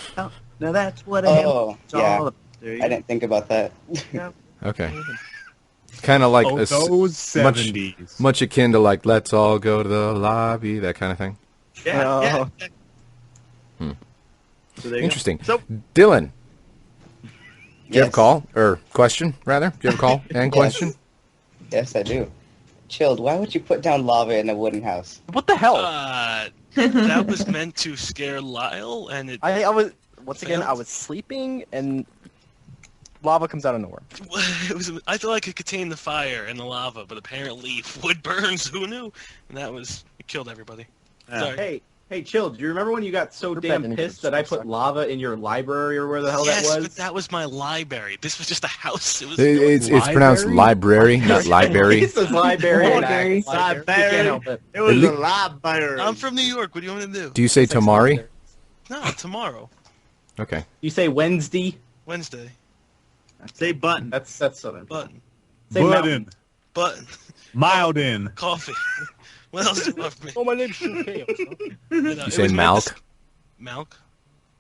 Now that's what Oh, it's all yeah. about. There you I didn't think about that. go. Okay. Kind of like Oh, a s- those 70s. much akin to like "Let's all go to the lobby," that kind of thing. Yeah, Oh. yeah. Hmm. So there you Interesting. Go. So, Dylan, do you have a Yes. call or question rather? Do you have a call and Yes. question? Yes, I do. Chilled, why would you put down lava in a wooden house? What the hell? That was meant to scare Lyle, and it I was once again Failed? I was sleeping and lava comes out of nowhere. I thought I could contain the fire and the lava, but apparently wood burns. Who knew? And it killed everybody. Sorry. Hey, Chill, do you remember when you got so We're damn betting pissed against that I some put lava in your library or where the hell yes, that was? but that was my library. This was just a house. It was. It's pronounced library, not library. It's a library. Library. You can't help it. it was At a lea- library. I'm from New York. What do you want me to do? Do you say Tamari? No, tomorrow, Okay. You say Wednesday? Wednesday. Say button. That's Southern. Button, Say mountain. Button. button, Mild in. coffee. What else do you want from me? Oh, my name's Chaos. You say milk? Milk.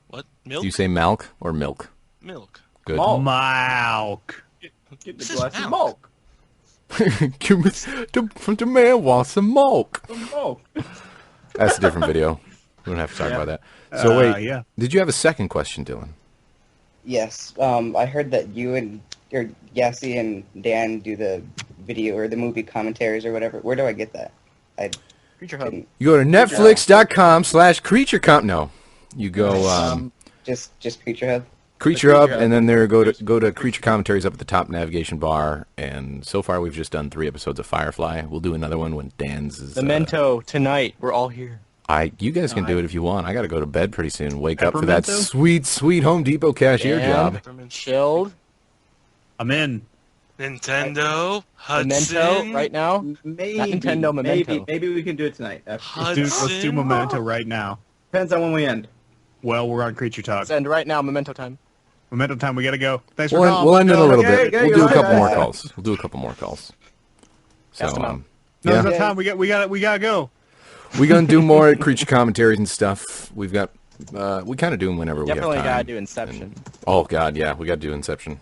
What? Milk. Do you say milk or milk? Milk. Good. Malt. Milk. Get the This is glass of milk. milk. Give me the man wants some milk. Some milk. That's a different video. We don't have to talk about that. So wait, yeah. did you have a second question, Dylan? Yes. I heard that you and Gassy and Dan do the video or the movie commentaries or whatever. Where do I get that? Creature Hub. You go to netflix.com/creaturecom. No, you go just Creature Hub. Creature Hub, and then there go to Creature Commentaries up at the top navigation bar. And so far, we've just done 3 episodes of Firefly. We'll do another one when Dan's is. Memento tonight. We're all here. You guys can do it if you want. I got to go to bed pretty soon. Wake up for that sweet, sweet Home Depot cashier job. Chilled. I'm in. Nintendo, Hudson. Memento right now. Maybe, Not Nintendo, Memento. Maybe we can do it tonight. Let's do Memento right now. Depends on when we end. Well, we're on Creature Talk. Let's end right now. Memento time. Memento time. We gotta go. Thanks for calling. We'll end in a little bit. We'll do a couple more calls. So, no, there's no time. We gotta go. We're gonna do more Creature Commentaries and stuff. We've got. We kind of do them whenever we have time. Definitely gotta do Inception. Oh God, yeah, we gotta do Inception.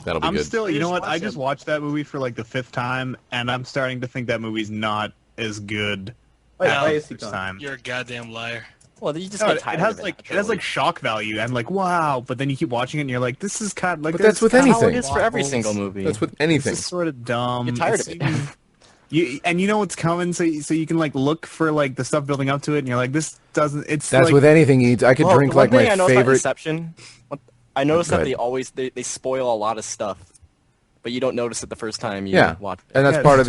That'll be good. Still, you know what? I just watched that movie for like the 5th time, and I'm starting to think that movie's not as good as the first time. You're a goddamn liar. Well, you just get tired of it has like shock value and like wow, but then you keep watching it and you're like, this is kind of like. But that's with anything. It is for every single movie. That's with anything. It's sort of dumb. You're tired of it. You know what's coming, so you can like look for like the stuff building up to it, and you're like, this doesn't. It's that's like, with anything. I could drink like my favorite. Inception. I noticed that they spoil a lot of stuff, but you don't notice it the first time you watch it. And that's part of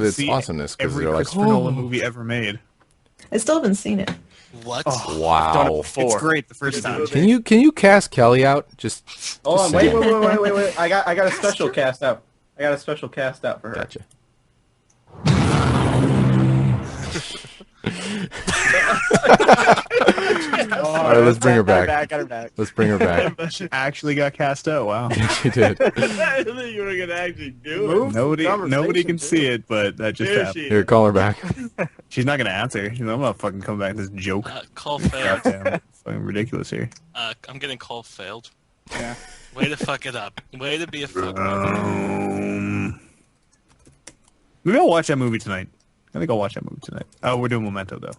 its awesomeness because every they're like, Christopher Nolan movie ever made. I still haven't seen it. What? Oh, wow! I've done it before. It's great the first time. Can you cast Kelly out? Just hold on, wait! I got a special cast out. I got a special cast out for her. Gotcha. All right, let's bring her back. Let's bring her back. She actually got cast out. Wow. She did. I didn't think you were gonna actually do it. Nobody can see it, but that just happened. Here, call her back. She's not gonna answer. She's like, I'm not fucking coming back to this joke. Call failed. Goddamn, fucking ridiculous here. I'm getting call failed. Yeah. Way to fuck it up. Way to be a fuck. Maybe I'll watch that movie tonight. I think I'll watch that movie tonight. Oh, we're doing Memento though.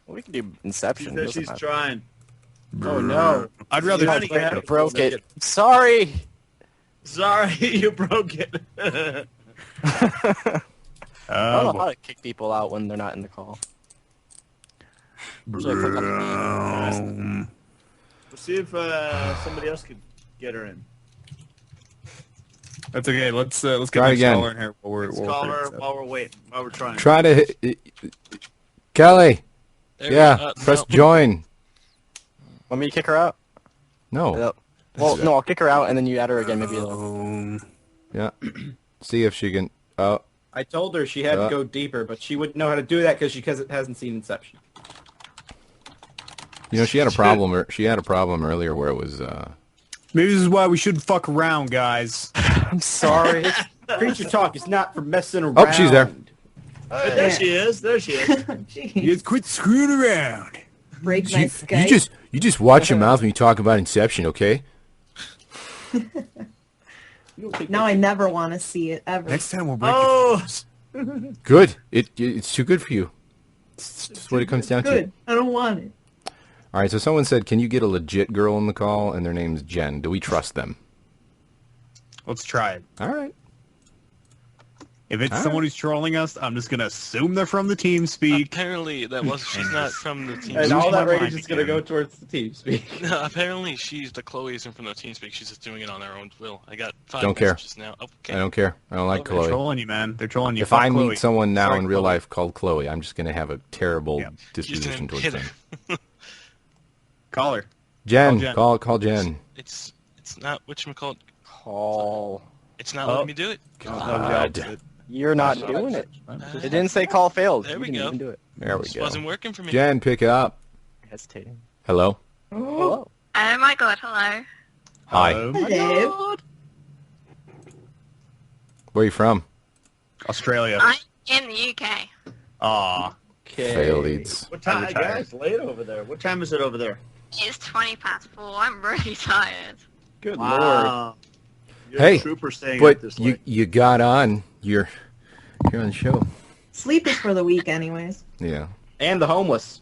Well, we can do Inception. She's trying. Oh no! I'd rather you broke it. Sorry. Sorry, you broke it. I don't know how to kick people out when they're not in the call. We'll see if somebody else could get her in. That's okay. Let's get Try this again. caller in here while we're Call her while we're waiting. While we're trying. Try to hit Kelly. Press join. Want me to kick her out? No. Well, no, I'll kick her out and then you add her again. Maybe. Yeah. See if she can. Oh. I told her she had to go deeper, but she wouldn't know how to do that because she hasn't seen Inception. You know, she had a problem. She had a problem earlier where it was. Maybe this is why we shouldn't fuck around, guys. I'm sorry. Creature talk is not for messing around. Oh, she's there. There she is. There she is. You quit screwing around. Break my Skype. You just watch your mouth when you talk about Inception, okay? Now I never want to see it ever. Next time we'll break it. Good. It's too good for you. It's just what it comes down to. Good. I don't want it. All right, so someone said, can you get a legit girl in the call? And their name's Jen. Do we trust them? Let's try it. All right. If it's someone who's trolling us, I'm just going to assume they're from the TeamSpeak. Apparently, she's not from the TeamSpeak. And all that rage is going to go towards the TeamSpeak. No, apparently the Chloe isn't from the TeamSpeak. She's just doing it on her own will. I got 5 Don't care. messages now. Okay. I don't care. I don't like Chloe. They're trolling you, man. They're trolling you. If I Chloe. meet someone now Sorry, in real Chloe. life called Chloe, I'm just going to have a terrible disposition towards them. Call her. Jen. Call Jen. It's not whatchamacallit. Call. It's not letting me do it. God. You're not doing it. It didn't say call failed. There we You didn't go. even do it. There we This go. wasn't working for me. Jen, pick up. Hesitating. Hello. Hello. Oh my god, hello. Hi. Hello. Where are you from? Australia. I'm in the UK. Aw. Failed eats. What time, guys? Late over there. What time is it over there? It's 4:20. I'm really tired. Good Wow. You're Hey, a trooper staying but up this you late. got on. You're on the show. Sleep is for the weak anyways. Yeah. And the homeless.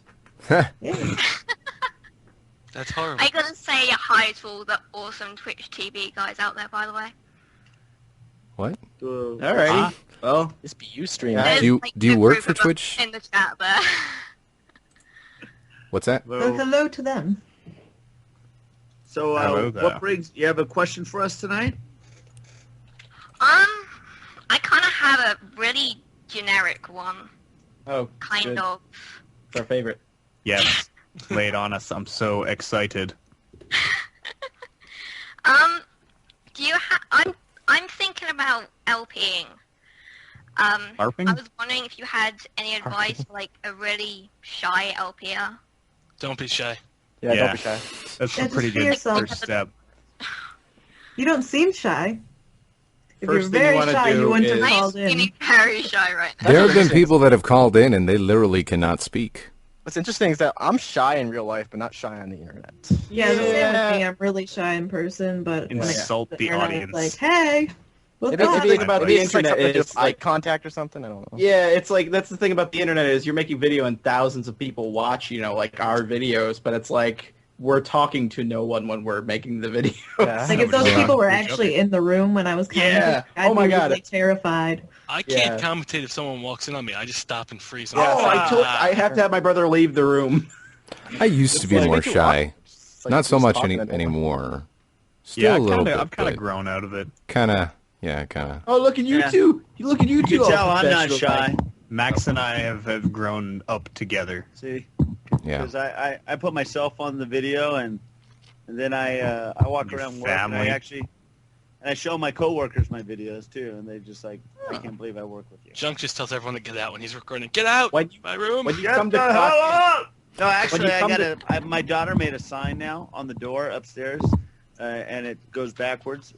That's horrible. I gotta say hi to all the awesome Twitch TV guys out there, by the way. What? Alrighty. Well, just be you stream. There's, Do like, you a work group for of us Twitch? in the chat there. What's that? So hello to them. So, Hello there. what brings? You have a question for us tonight? I kind of have a really generic one. Oh, Kind good. of. It's our favorite. Yes. Lay it on us. I'm so excited. Do you I'm thinking about LPing. LARPing? I was wondering if you had any advice for like a really shy LPer. Don't be shy. Yeah, Yeah. don't be shy. That's Yeah, a pretty just be good yourself. first step. You don't seem shy. If First you're thing you very wanna shy, do you wouldn't have is- I'm called in. feeling very shy right now. There have been people that have called in and they literally cannot speak. What's interesting is that I'm shy in real life, but not shy on the internet. Yeah, the same with me. I'm really shy in person, but when it Insult comes to the internet, audience. it's like, hey, what's Maybe, up? maybe, the thing about maybe the it's like internet something to do is, with eye like- contact or something. I don't know. Yeah, it's like that's the thing about the internet is you're making video and thousands of people watch, like our videos, but it's like we're talking to no one when we're making the video. Yeah. Like if those Yeah. people were You're actually joking. in the room when I was commenting, Yeah. I'd Oh my be God. really terrified. I can't Yeah. commentate if someone walks in on me. I just stop and freeze. Yeah, I have to have my brother leave the room. I used to be like- more Make it shy. It's like Not so just much talking to no one. anymore. Still Yeah, a little bit. I've kind of but grown out of it. Kinda, yeah, kinda. Oh, look at you Yeah. two! You look at you You two. can all tell I'm not professional, shy. like- Max and I have grown up together. See, Yeah. because I put myself on the video and then I walk Your around work and family. I show my coworkers my videos too, and they just like, I can't believe I work with you. Junk just tells everyone to get out when he's recording. Get out! When you- my room! When you Get come to the hell talk, out! No, actually, you I come got my daughter made a sign now on the door upstairs, and it goes backwards.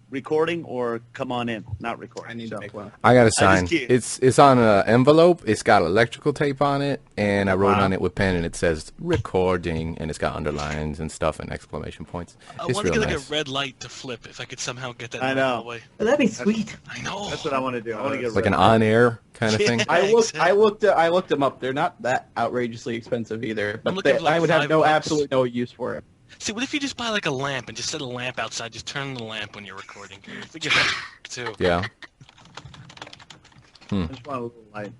Recording or come on in, not recording. I need So, to make one. I got a just sign. keep- It's on an envelope. It's got electrical tape on it, and I wrote Wow. on it with pen, and it says recording, and it's got underlines and stuff and exclamation points. I It's want to real get like nice. a red light to flip if I could somehow get that I out know. of the way. But that'd be sweet. I know. That's what I want to do. I want to get It's like rid an of it. on-air kind of thing. I looked them up. They're not that outrageously expensive either, but looking for, like, I would have $5. absolutely no use for it. See, what if you just buy like a lamp and just set a lamp outside? Just turn the lamp when you're recording. We get that too. Yeah, I just want a little light.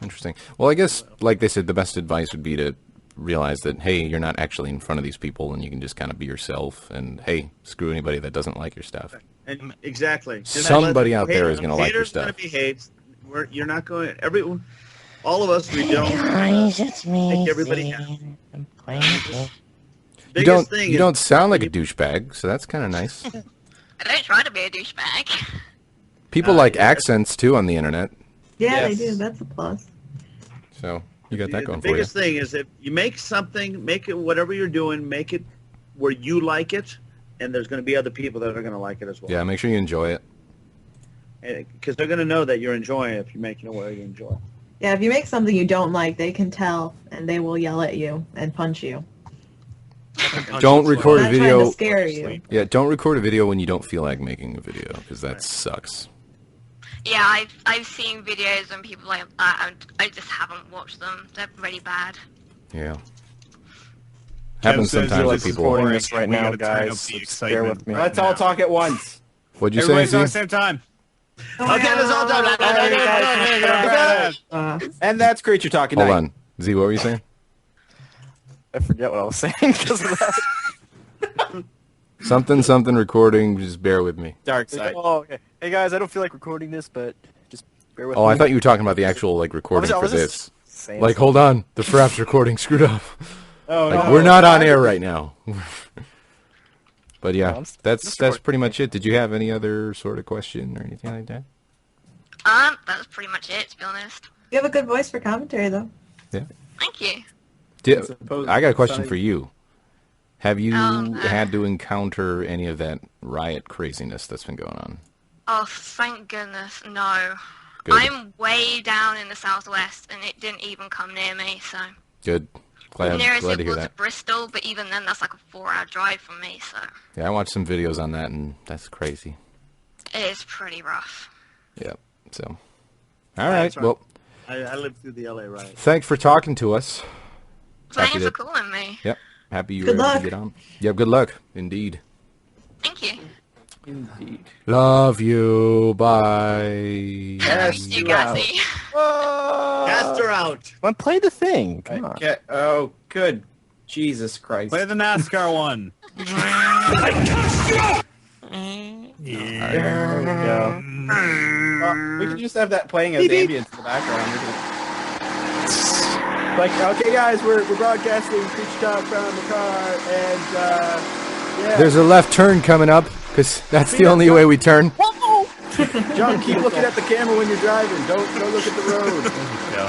interesting. Well, I guess, like they said, the best advice would be to realize that, hey, you're not actually in front of these people, and you can just kind of be yourself, and, hey, screw anybody that doesn't like your stuff. And exactly. Just Somebody let- out there is hate- gonna like your haters gonna stuff. be hates. You're not going. Everyone, all of us, we don't It's me. make everybody happy. I'm playing a game. You Biggest thing you is- don't sound like a douchebag, so that's kind of nice. I don't try to be a douchebag. People like accents too on the internet, Yeah, Yes. they do. That's a plus. so you got that The going for you. biggest thing is if you make something, make it whatever you're doing, make it where you like it, and there's going to be other people that are going to like it as well. Yeah, make sure you enjoy it. Because they're going to know that you're enjoying it if you're making it where you enjoy it. Yeah, if you make something you don't like, they can tell, and they will yell at you and punch you. Don't record a Not trying video. to scare you. Yeah, don't record a video when you don't feel like making a video, because that sucks. Yeah, I've seen videos and people like that, and I just haven't watched them. They're really bad. Yeah. Happens says sometimes you're with people. Recording this right We now, gotta turn up guys. the Just bear with excitement me. right Let's all now. talk at once. What'd you say, Everybody's on the Z? same time. Okay, let's all talk. And that's Creature Talking Hold Night. on. Z, what were you saying? I forget what I was saying because of that. Something recording, just bear with me. Dark Side. Oh, okay. Hey guys, I don't feel like recording this, but just bear with Oh, me. I thought you were talking about the actual, like, recording I for was this. just saying Like, hold on, the Fraps recording screwed up. Oh, Like, no. we're not on air right now. But yeah, No, I'm that's pretty much it. Did you have any other sort of question or anything like that? That's pretty much it, to be honest. You have a good voice for commentary, though. Yeah. Thank you. I got a question for you. Have you no. had to encounter any of that riot craziness that's been going on? Oh, thank goodness, no. Good. I'm way down in the southwest, and it didn't even come near me, so... Good. The Glad nearest to it hear was that. Bristol, but even then, that's like a 4-hour drive from me, so... Yeah, I watched some videos on that, and that's crazy. It is pretty rough. Yep. So, all right. That's right. Well, I lived through the LA riot. thanks for talking to us. Thanks Happy for that- calling me. Yep. Happy you Good were able to luck. get on. Yep. Good luck, indeed. Thank you. Indeed. Love you. Bye. Yes, You you out. Gassy. Cast her out. Well, play the thing. Come on. Okay. Oh, good. Jesus Christ. Play the NASCAR one. There we go. Well, we can just have that playing as ambience in the background. Like, okay, guys, we're broadcasting Creature Talk from the car, and yeah. There's a left turn coming up, because that's the only way we turn. John, keep looking at the camera when you're driving. Don't look at the road. No.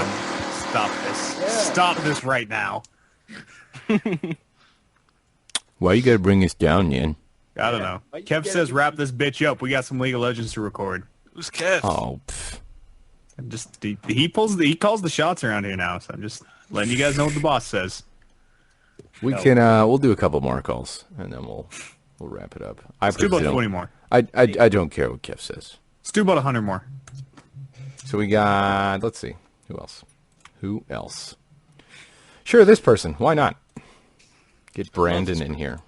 Stop this. Yeah. Stop this right now. Why you gotta bring us down, man? I don't know. Why you Kev gotta says be- wrap this bitch up. We got some League of Legends to record. Who's Kev? Oh, pff. I'm just he calls the shots around here now, so I'm just letting you guys know what the boss says. We No. can we'll do a couple more calls and then we'll wrap it up. Let's do about presume- 20 more. I don't care what Kev says. Let's do about 100 more. So we got, let's see, who else? Sure, this person. Why not? Get Brandon in here.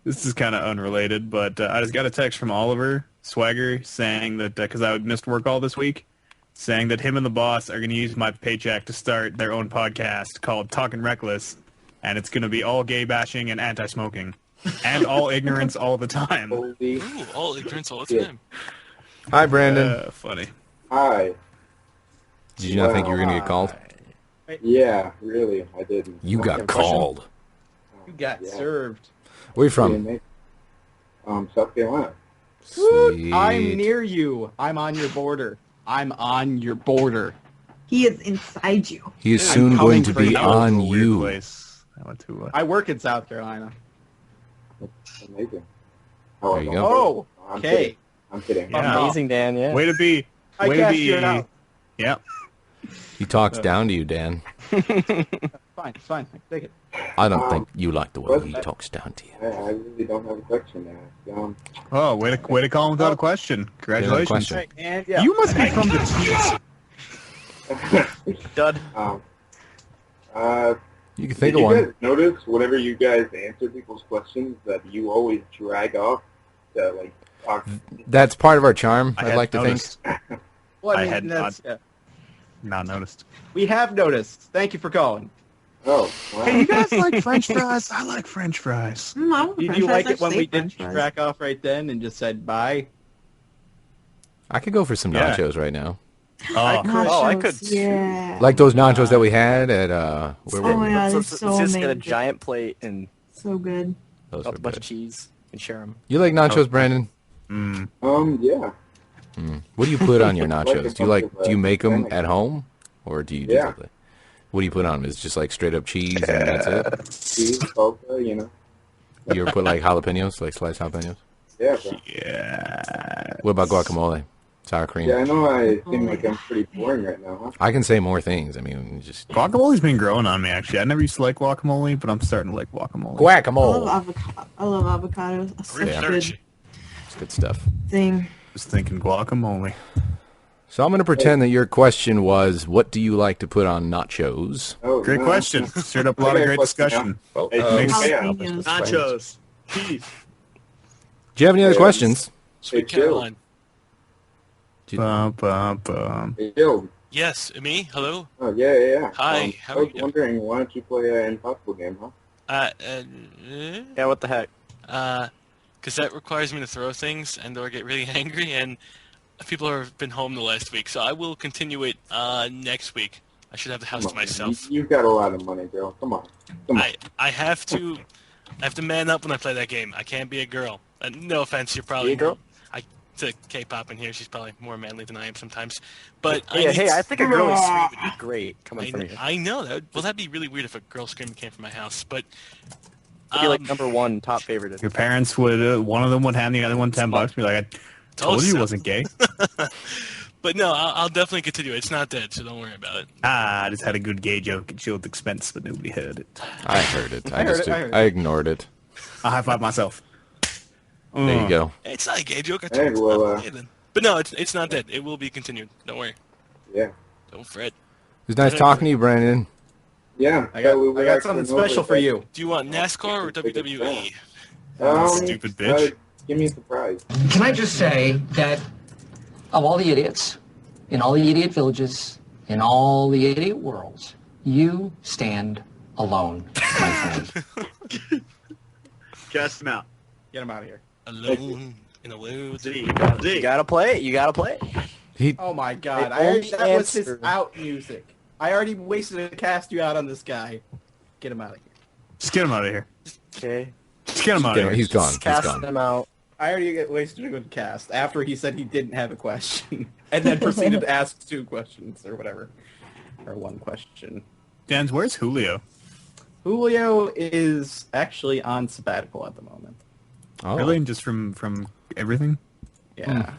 This is kind of unrelated, but I just got a text from Oliver Swagger saying that because I missed work all this week, saying that him and the boss are going to use my paycheck to start their own podcast called Talkin' Reckless, and it's going to be all gay bashing and anti-smoking, and all ignorance all the time. Ooh, all ignorance all the time. Hi, Brandon. Funny. Hi. Did you not think you were going to get called? Yeah, really, I didn't. You got called. You got served. Where you from? South Carolina. Sweet. I'm near you. I'm on your border. I'm on your border. He is inside you. He is I'm soon going coming to for be you. on Weird you. place. I went to. I work in South Carolina. That's amazing. There you go. Oh, I'm okay. kidding. I'm kidding. Yeah. Amazing, Dan. Yeah. Way to be. I Way to cast be. you out. Yep. He talks down to you, Dan. Fine, it's fine. I can take it. I don't think you like the way he talks down to you. I really don't have a question to ask. Oh, way to call him without a question. Congratulations. question. Right, and yeah. You must be from the Chiefs. Dud. You can think Did of you one. guys notice whenever you guys answer people's questions that you always drag off to like talk? That's part of our charm, I'd had like to think. noticed. Well, I mean, had that's- not noticed. We have noticed. Thank you for calling. Oh, wow. Hey, you guys like French fries? I like French fries. Did you like it when we didn't track off right then and just said bye? I could go for some Yeah. nachos right now. Oh, I could. Yeah. Like those nachos that we had at, where were Oh my we? god, Let's, it's let's so just get a amazing. giant plate and So good. Those melt were a bunch of good. cheese and share them. You like nachos, Brandon? Yeah. What do you put on your Like nachos? a Do you bunch of, do you make them Hispanic. at home, or do you just Yeah. like, what do you put on them? Is it just like straight up cheese and that's it? Cheese, salsa, you know. You ever put like jalapenos, like sliced jalapenos? Yeah, bro. Yeah. What about guacamole, sour cream? Yeah, I know I seem like I'm pretty boring right now, huh? I can say more things. I mean, just Guacamole's been growing on me, actually. I never used to like guacamole, but I'm starting to like guacamole. guacamole. I love avocado. It's such a good It's good stuff. thing. Just thinking guacamole. So I'm going to pretend that your question was, what do you like to put on nachos? Oh, Great no. question. Stirred up a I lot got of a great question discussion. now. Hey, Jalapenos. Nachos. Cheese. Do you have any other questions? Hey, Jill. Caroline. Bum, bum, bum. Hey, Jill. Yes, me. Hello. Oh, yeah. Hi, how I are was you? wondering, why don't you play an Impossible game, huh? Yeah, what the heck? Because that requires me to throw things and or get really angry, and people have been home the last week, so I will continue it next week. I should have the house Come to on, man. myself. You've got a lot of money, girl. Come on. Come on. I have to man up when I play that game. I can't be a girl. No offense, you're probably Be a girl? to K-pop in here. She's probably more manly than I am sometimes. But I think a girly scream would be great coming from you. I know that. Well, that'd be really weird if a girl scream came from my house. But It'd be like number one top favorite. Your parents would, one of them would hand the other one $10. Be like, I told you it wasn't gay. But no, I'll definitely continue. It's not dead, so don't worry about it. I just had a good gay joke at Shield's expense, but nobody heard it. I heard it. I heard it. I ignored it. I'll high five myself. There you go. It's not a gay joke. I Hey, told you it's well, not gay then. But no, it's not dead. It will be continued. Don't worry. Yeah. Don't fret. was nice talking to you, Brandon. Yeah. I got something special for you. Do you want NASCAR or WWE? Stupid bitch. Give me a surprise. Can I just say that of all the idiots, in all the idiot villages, in all the idiot worlds, you stand alone, my friend. Cast him out. Get him out of here. Alone in a world. You gotta play it. You gotta play it. Oh my god. only That was his answer- out music. I already wasted a cast you out on this guy. Get him out of here. Just get him out of here. Okay. Just get him out of here. He's gone. He's Cast gone. them out. I already wasted a good cast after he said he didn't have a question. And then proceeded to ask 2 questions or whatever. Or 1 question. Dan's, where's Julio? Julio is actually on sabbatical at the moment. Oh. Really? Just from everything? Yeah.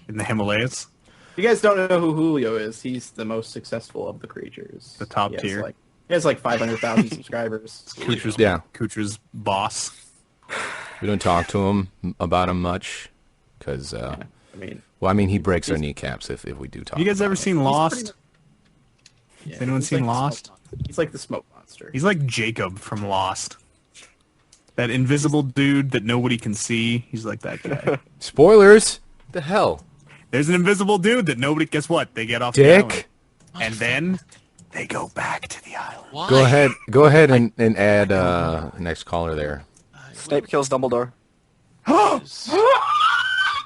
In the Himalayas? If you guys don't know who Julio is, he's the most successful of the creatures. The top He has tier. He has like 500,000 subscribers. Kuchar's boss. We don't talk to him about him much, because, he breaks our kneecaps if we do talk. You guys ever seen Lost? Yeah, Has anyone he's seen like the Lost? smoke monster. He's like the smoke monster. He's like Jacob from Lost. That invisible dude that nobody can see. He's like that guy. Spoilers? The hell? There's an invisible dude that nobody. Guess what? They get off the Dick? island, and then they go back to the island. Why? Go ahead and add next caller there. Snape kills Dumbledore.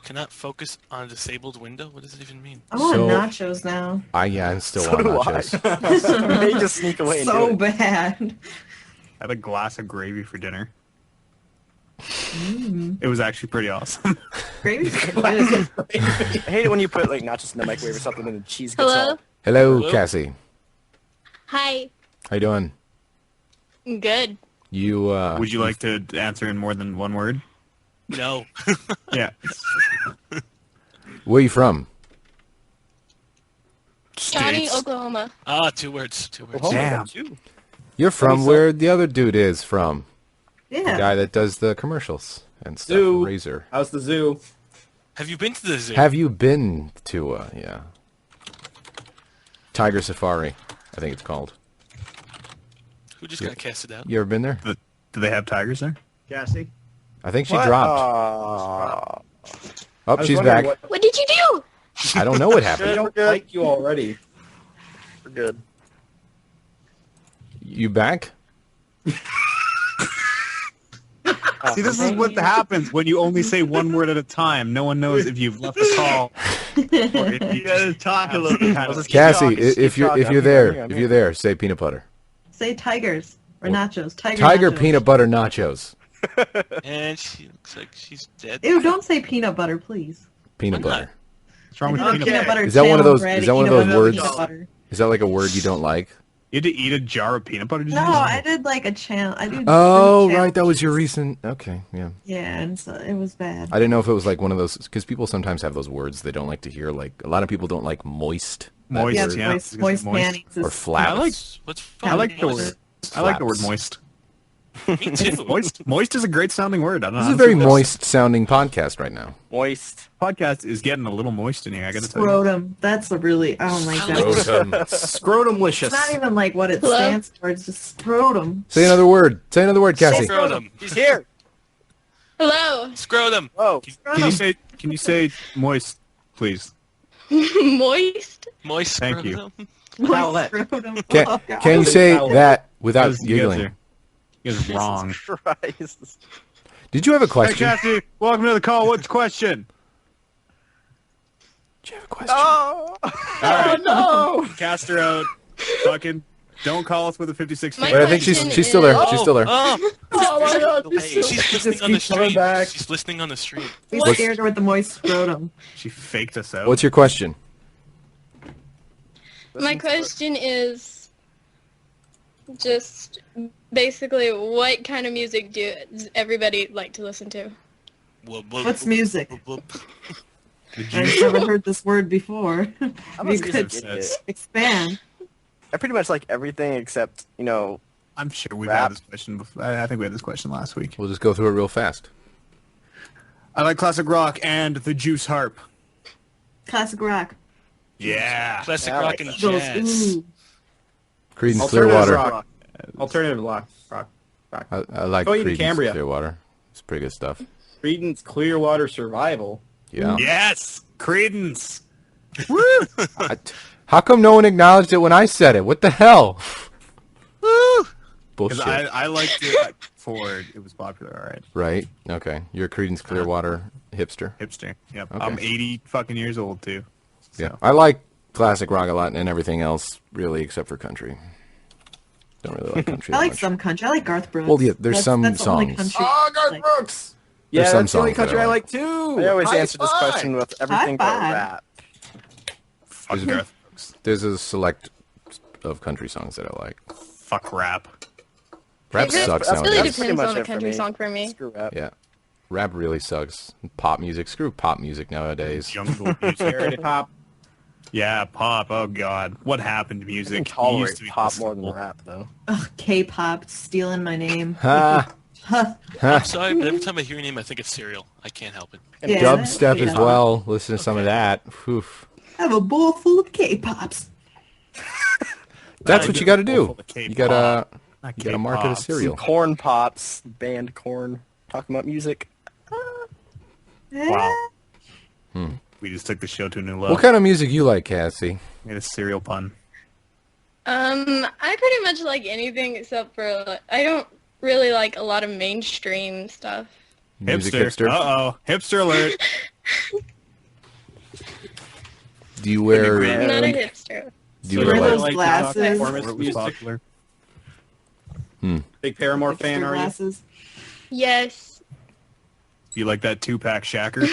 Cannot focus on a disabled window? What does it even mean? I want nachos now. I'm still So on do nachos. They just sneak away and do So it. bad. I had a glass of gravy for dinner. It was actually pretty awesome. Gravy's good. I hate it when you put like nachos in the microwave or something and the cheese gets Hello? out. Hello, Cassie. Hi. How you doing? Good. You Would you like to answer in more than one word? No. Yeah. Where you from? Johnny, Oklahoma. 2 words. 2 words. Oh, Damn. You're from where the other dude is from. The Yeah. guy that does the commercials and stuff. Zoo. Razor. How's the zoo? Have you been to the zoo? Have you been to Tiger Safari? I think it's called. Who just got casted out? You ever been there? Do they have tigers there? Cassie? I think she What? dropped. I Oh, was she's wondering back. What did you do? I don't know what I happened. don't like you already. We're good. You back? See, this is what happens when you only say one word at a time. No one knows if you've left the call. Or if you gotta talk a little bit. Cassie, if you're there, say peanut butter. Say tigers or nachos. Tiger nachos. peanut butter nachos. And she looks like she's dead. Ew, don't say peanut butter, please. Peanut butter. What's wrong with I did a peanut butter? Is that one of those? channel Is that one of bread, those peanut words? butter, peanut butter. Is that like a word you don't like? You had to eat a jar of peanut butter? Did you No, say? I did like a channel. I did. Oh, channel- right. That was your recent. Okay, yeah. Yeah, and so it was bad. I didn't know if it was like one of those because people sometimes have those words they don't like to hear. Like a lot of people don't like moist. that Moist, word. yeah. moist panties. Or is- flaps. I like the word. I like the word moist. Me too. Moist is a great sounding word. I don't know. This is a very moist sounding podcast right now. Moist. Podcast is getting a little moist in here. I gotta tell you. Scrotum. That's a really. I don't like that. Scrotum. Scrotumlicious. It's not even like what it Hello? stands for. It's just scrotum. Say another word. Say another word, Cassie. Scrotum. He's here. Hello. Scrotum. Whoa. Can you say moist, please? Moist. Moist Thank you. scrotum. Towelette. Scrotum. Can, Oh, God. can you say that without You guys giggling? You guys are wrong. Christ. Did you have a Hey, question? Cassie, welcome to the call. What's the question? Did you have a question? Oh. All right. No. Cast her out. Fucking don't call us with a 56. My Wait, I think question she's still there. is- She's still there. Oh, Oh my God. hey, she's listening on the keeps coming stream. back. She's listening on the stream. He's What's- scared with the moist scrotum. She faked us out. What's your question? My question is just basically what kind of music does everybody like to listen to? Whoop, whoop, What's whoop, music? whoop, whoop. I've never heard this word before. I'm You a could music idiot. expand. I pretty much like everything except, you know, I'm sure we've Rap. had this question before. I think we had this question last week. We'll just go through it real fast. I like classic rock and the Juice Harp. Classic rock. Yeah. Classic Yeah, rock and Those- jazz. ooh. Creedence Alternative Clearwater. rock. Alternative rock. I like Go even Creedence Cambria. Clearwater. It's pretty good stuff. Creedence Clearwater Survival. Yeah. Yes, Credence. How come no one acknowledged it when I said it? What the hell? Because Bullshit. I liked it before it was popular. All right. Right. Okay. You're a Creedence Clearwater hipster. Hipster. Yep. Okay. I'm 80 fucking years old too. Yeah. I like classic rock a lot and everything else, really, except for country. Don't really like country. I that like much. some country. I like Garth Brooks. Well, yeah, there's some that's the only songs. country Oh, Garth like- Brooks! There's Yeah, some that's the only songs that country I I like. like too. I always High answer this five. question with everything but five. rap. Fuck Garth Brooks. There's a select of country songs that I like. Fuck rap. Rap It really- sucks It really nowadays. That's pretty depends much on the it for country me. song for me. Screw rap. Yeah. Rap really sucks. Pop music. Screw pop music nowadays. Jungle music. Parody pop. Yeah, pop. Oh god, what happened to I music? can It used tolerate to be pop more than listenable. rap, though. Ugh, K-pop stealing my name. Ha! Huh. I'm sorry, but every time I hear your name, I think it's cereal. I can't help it. Yeah, Dubstep as yeah. well. Listen to some of that. Oof. I have a bowl full of K-pops. That's what you got to do. Full of K-pop. You gotta Not market a K-pop. cereal. Corn pops, band corn, talking about music. Wow. Hmm. We just took the show to a new level. What kind of music you like, Cassie? Made a cereal pun. I pretty much like anything except for I don't really like a lot of mainstream stuff. Music Hipster. hipster? Uh-oh. Hipster alert. Do you wear? I'm not a hipster. Do you You wear wear like? those glasses. Performance Where it was music. popular. Big Paramore fan, Hipster are you? glasses. Yes. You like that 2-pack shacker?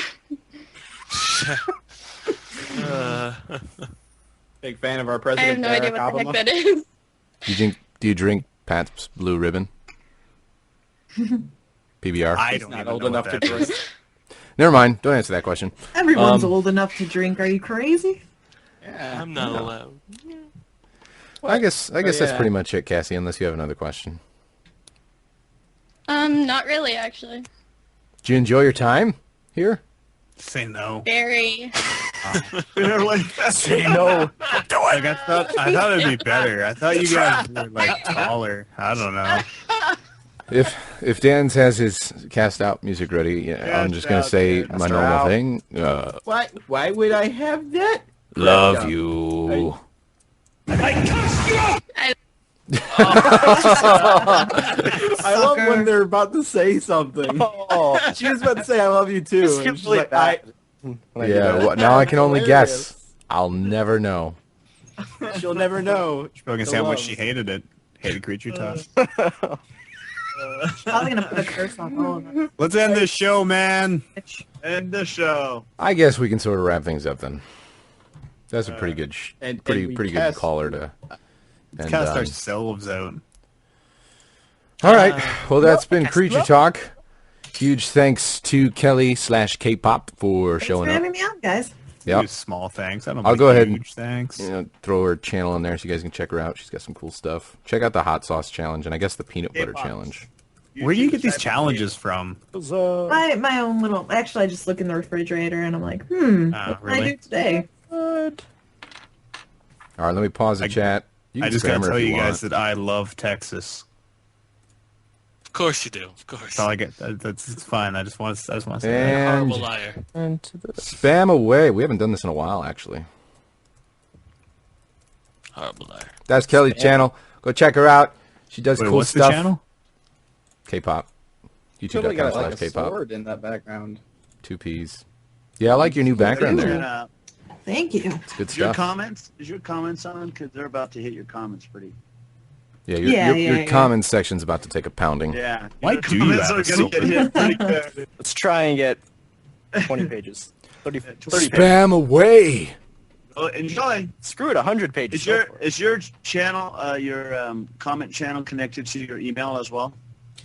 Big fan of our I president. have no idea Barack what the heck Obama. that is. Do you drink Pat's Blue Ribbon? PBR. I He's don't not even old know enough what to that drink. is. Never mind. Don't answer that question. Everyone's old enough to drink. Are you crazy? Yeah. I'm not allowed. I guess that's yeah. pretty much it, Cassie. Unless you have another question. Not really, actually. Did you enjoy your time here? Say no. Very. Say no. Like, I thought it'd be better. I thought you guys were like taller. I don't know. If Dan's has his cast out music ready, yeah, I'm just gonna say my normal thing. Why would I have that? Love you. I love when they're about to say something. Oh, She was about to say I love you too. just and she's complete like, that. Yeah. Well, now I can only guess. I'll never know. She'll never know. She's probably gonna say how much she hated it. Hated Creature Talk. Probably gonna put a curse on all of them. Let's end this show, man. End the show. I guess we can sort of wrap things up then. That's a pretty good, and pretty we good cast- caller to. Let's end cast on. ourselves out. All right. Well, that's been Creature Talk. Huge thanks to Kelly/Kpop for Thanks showing for up. having me on, guys. Yep. Do small thanks. I don't. I'll like go ahead and huge thanks. throw her channel in there so you guys can check her out. She's got some cool stuff. Check out the hot sauce challenge and I guess the peanut butter K-pop. challenge. Where do you get these challenges from? My own little. Actually, I just look in the refrigerator and I'm like, what can I really? do today? All right, let me pause the chat. You I can just gotta spam her tell if you want. guys that I love Texas. Of course you do. Of course. That's all I get. That's it's fine. I just want to say that. And Horrible liar. spam away. We haven't done this in a while, actually. Horrible liar. That's Kelly's channel. Go check her out. She does Wait, cool what's stuff. the channel? K-pop. Totally got like a YouTube.com/Kpop. sword in that background. 2 P's. Yeah, I like your new background there. Thank you. It's good Is your stuff. comments? Is your comments on? Because they're about to hit your comments pretty. Yeah, Yeah, your yeah. comments section's about to take a pounding. Yeah. Why Your do you comments have are a gonna get hit pretty good. Let's try and get 20 pages. 30 pages. Spam away. Oh, enjoy. Screw it, 100 pages. Is your channel your comment channel connected to your email as well?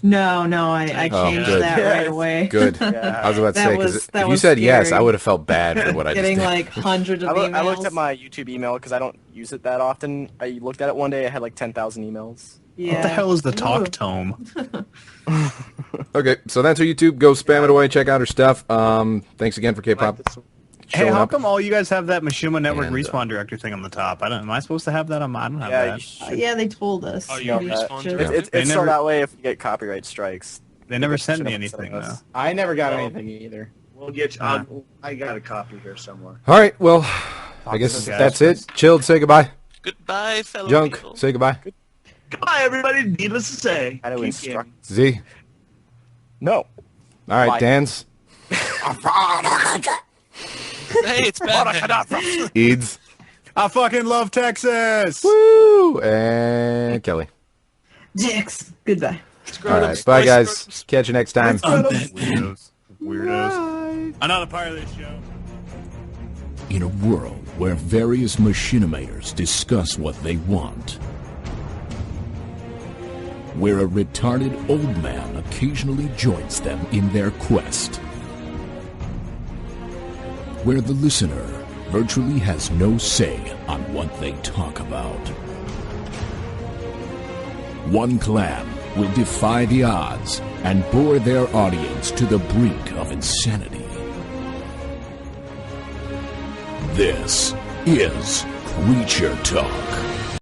No, I Oh, changed good. that right away. Good. I was about to That say, was- because that if you was said yes, scary. I would have felt bad for what I just Getting did. like hundreds of emails. I looked at my YouTube email because I don't use it that often. I looked at it one day. I had like 10,000 emails. Yeah. What the hell is the Ooh. talk tome? Okay, so that's her YouTube. Go spam it away. Check out her stuff. Thanks again for K-pop. Hey, showing how up. come all you guys have that Machinima Network And, respawn director thing on the top? Am I supposed to have that on mine? I don't have that. Yeah, they told us. Oh, We you respawned should- directly? It's They so never- that way if you get copyright strikes. They never they sent me should've anything, sent us. I never got anything either. We'll get you. I got a copy here somewhere. All right, well, I guess that's it. Chilled, say goodbye. Goodbye, fellow Junk, people. say goodbye. Goodbye, everybody. Needless to say. How to keep instruct. gaming. Z. No. All right, Bye. Dan's. Hey, it's Batman. Eads. I fucking love Texas. Woo! And Kelly. Dicks. Goodbye. All right, bye guys. Catch you next time. Weirdos. I'm not a part of this show. In a world where various machinimators discuss what they want, where a retarded old man occasionally joins them in their quest, where the listener virtually has no say on what they talk about. One clan will defy the odds and bore their audience to the brink of insanity. This is Creature Talk.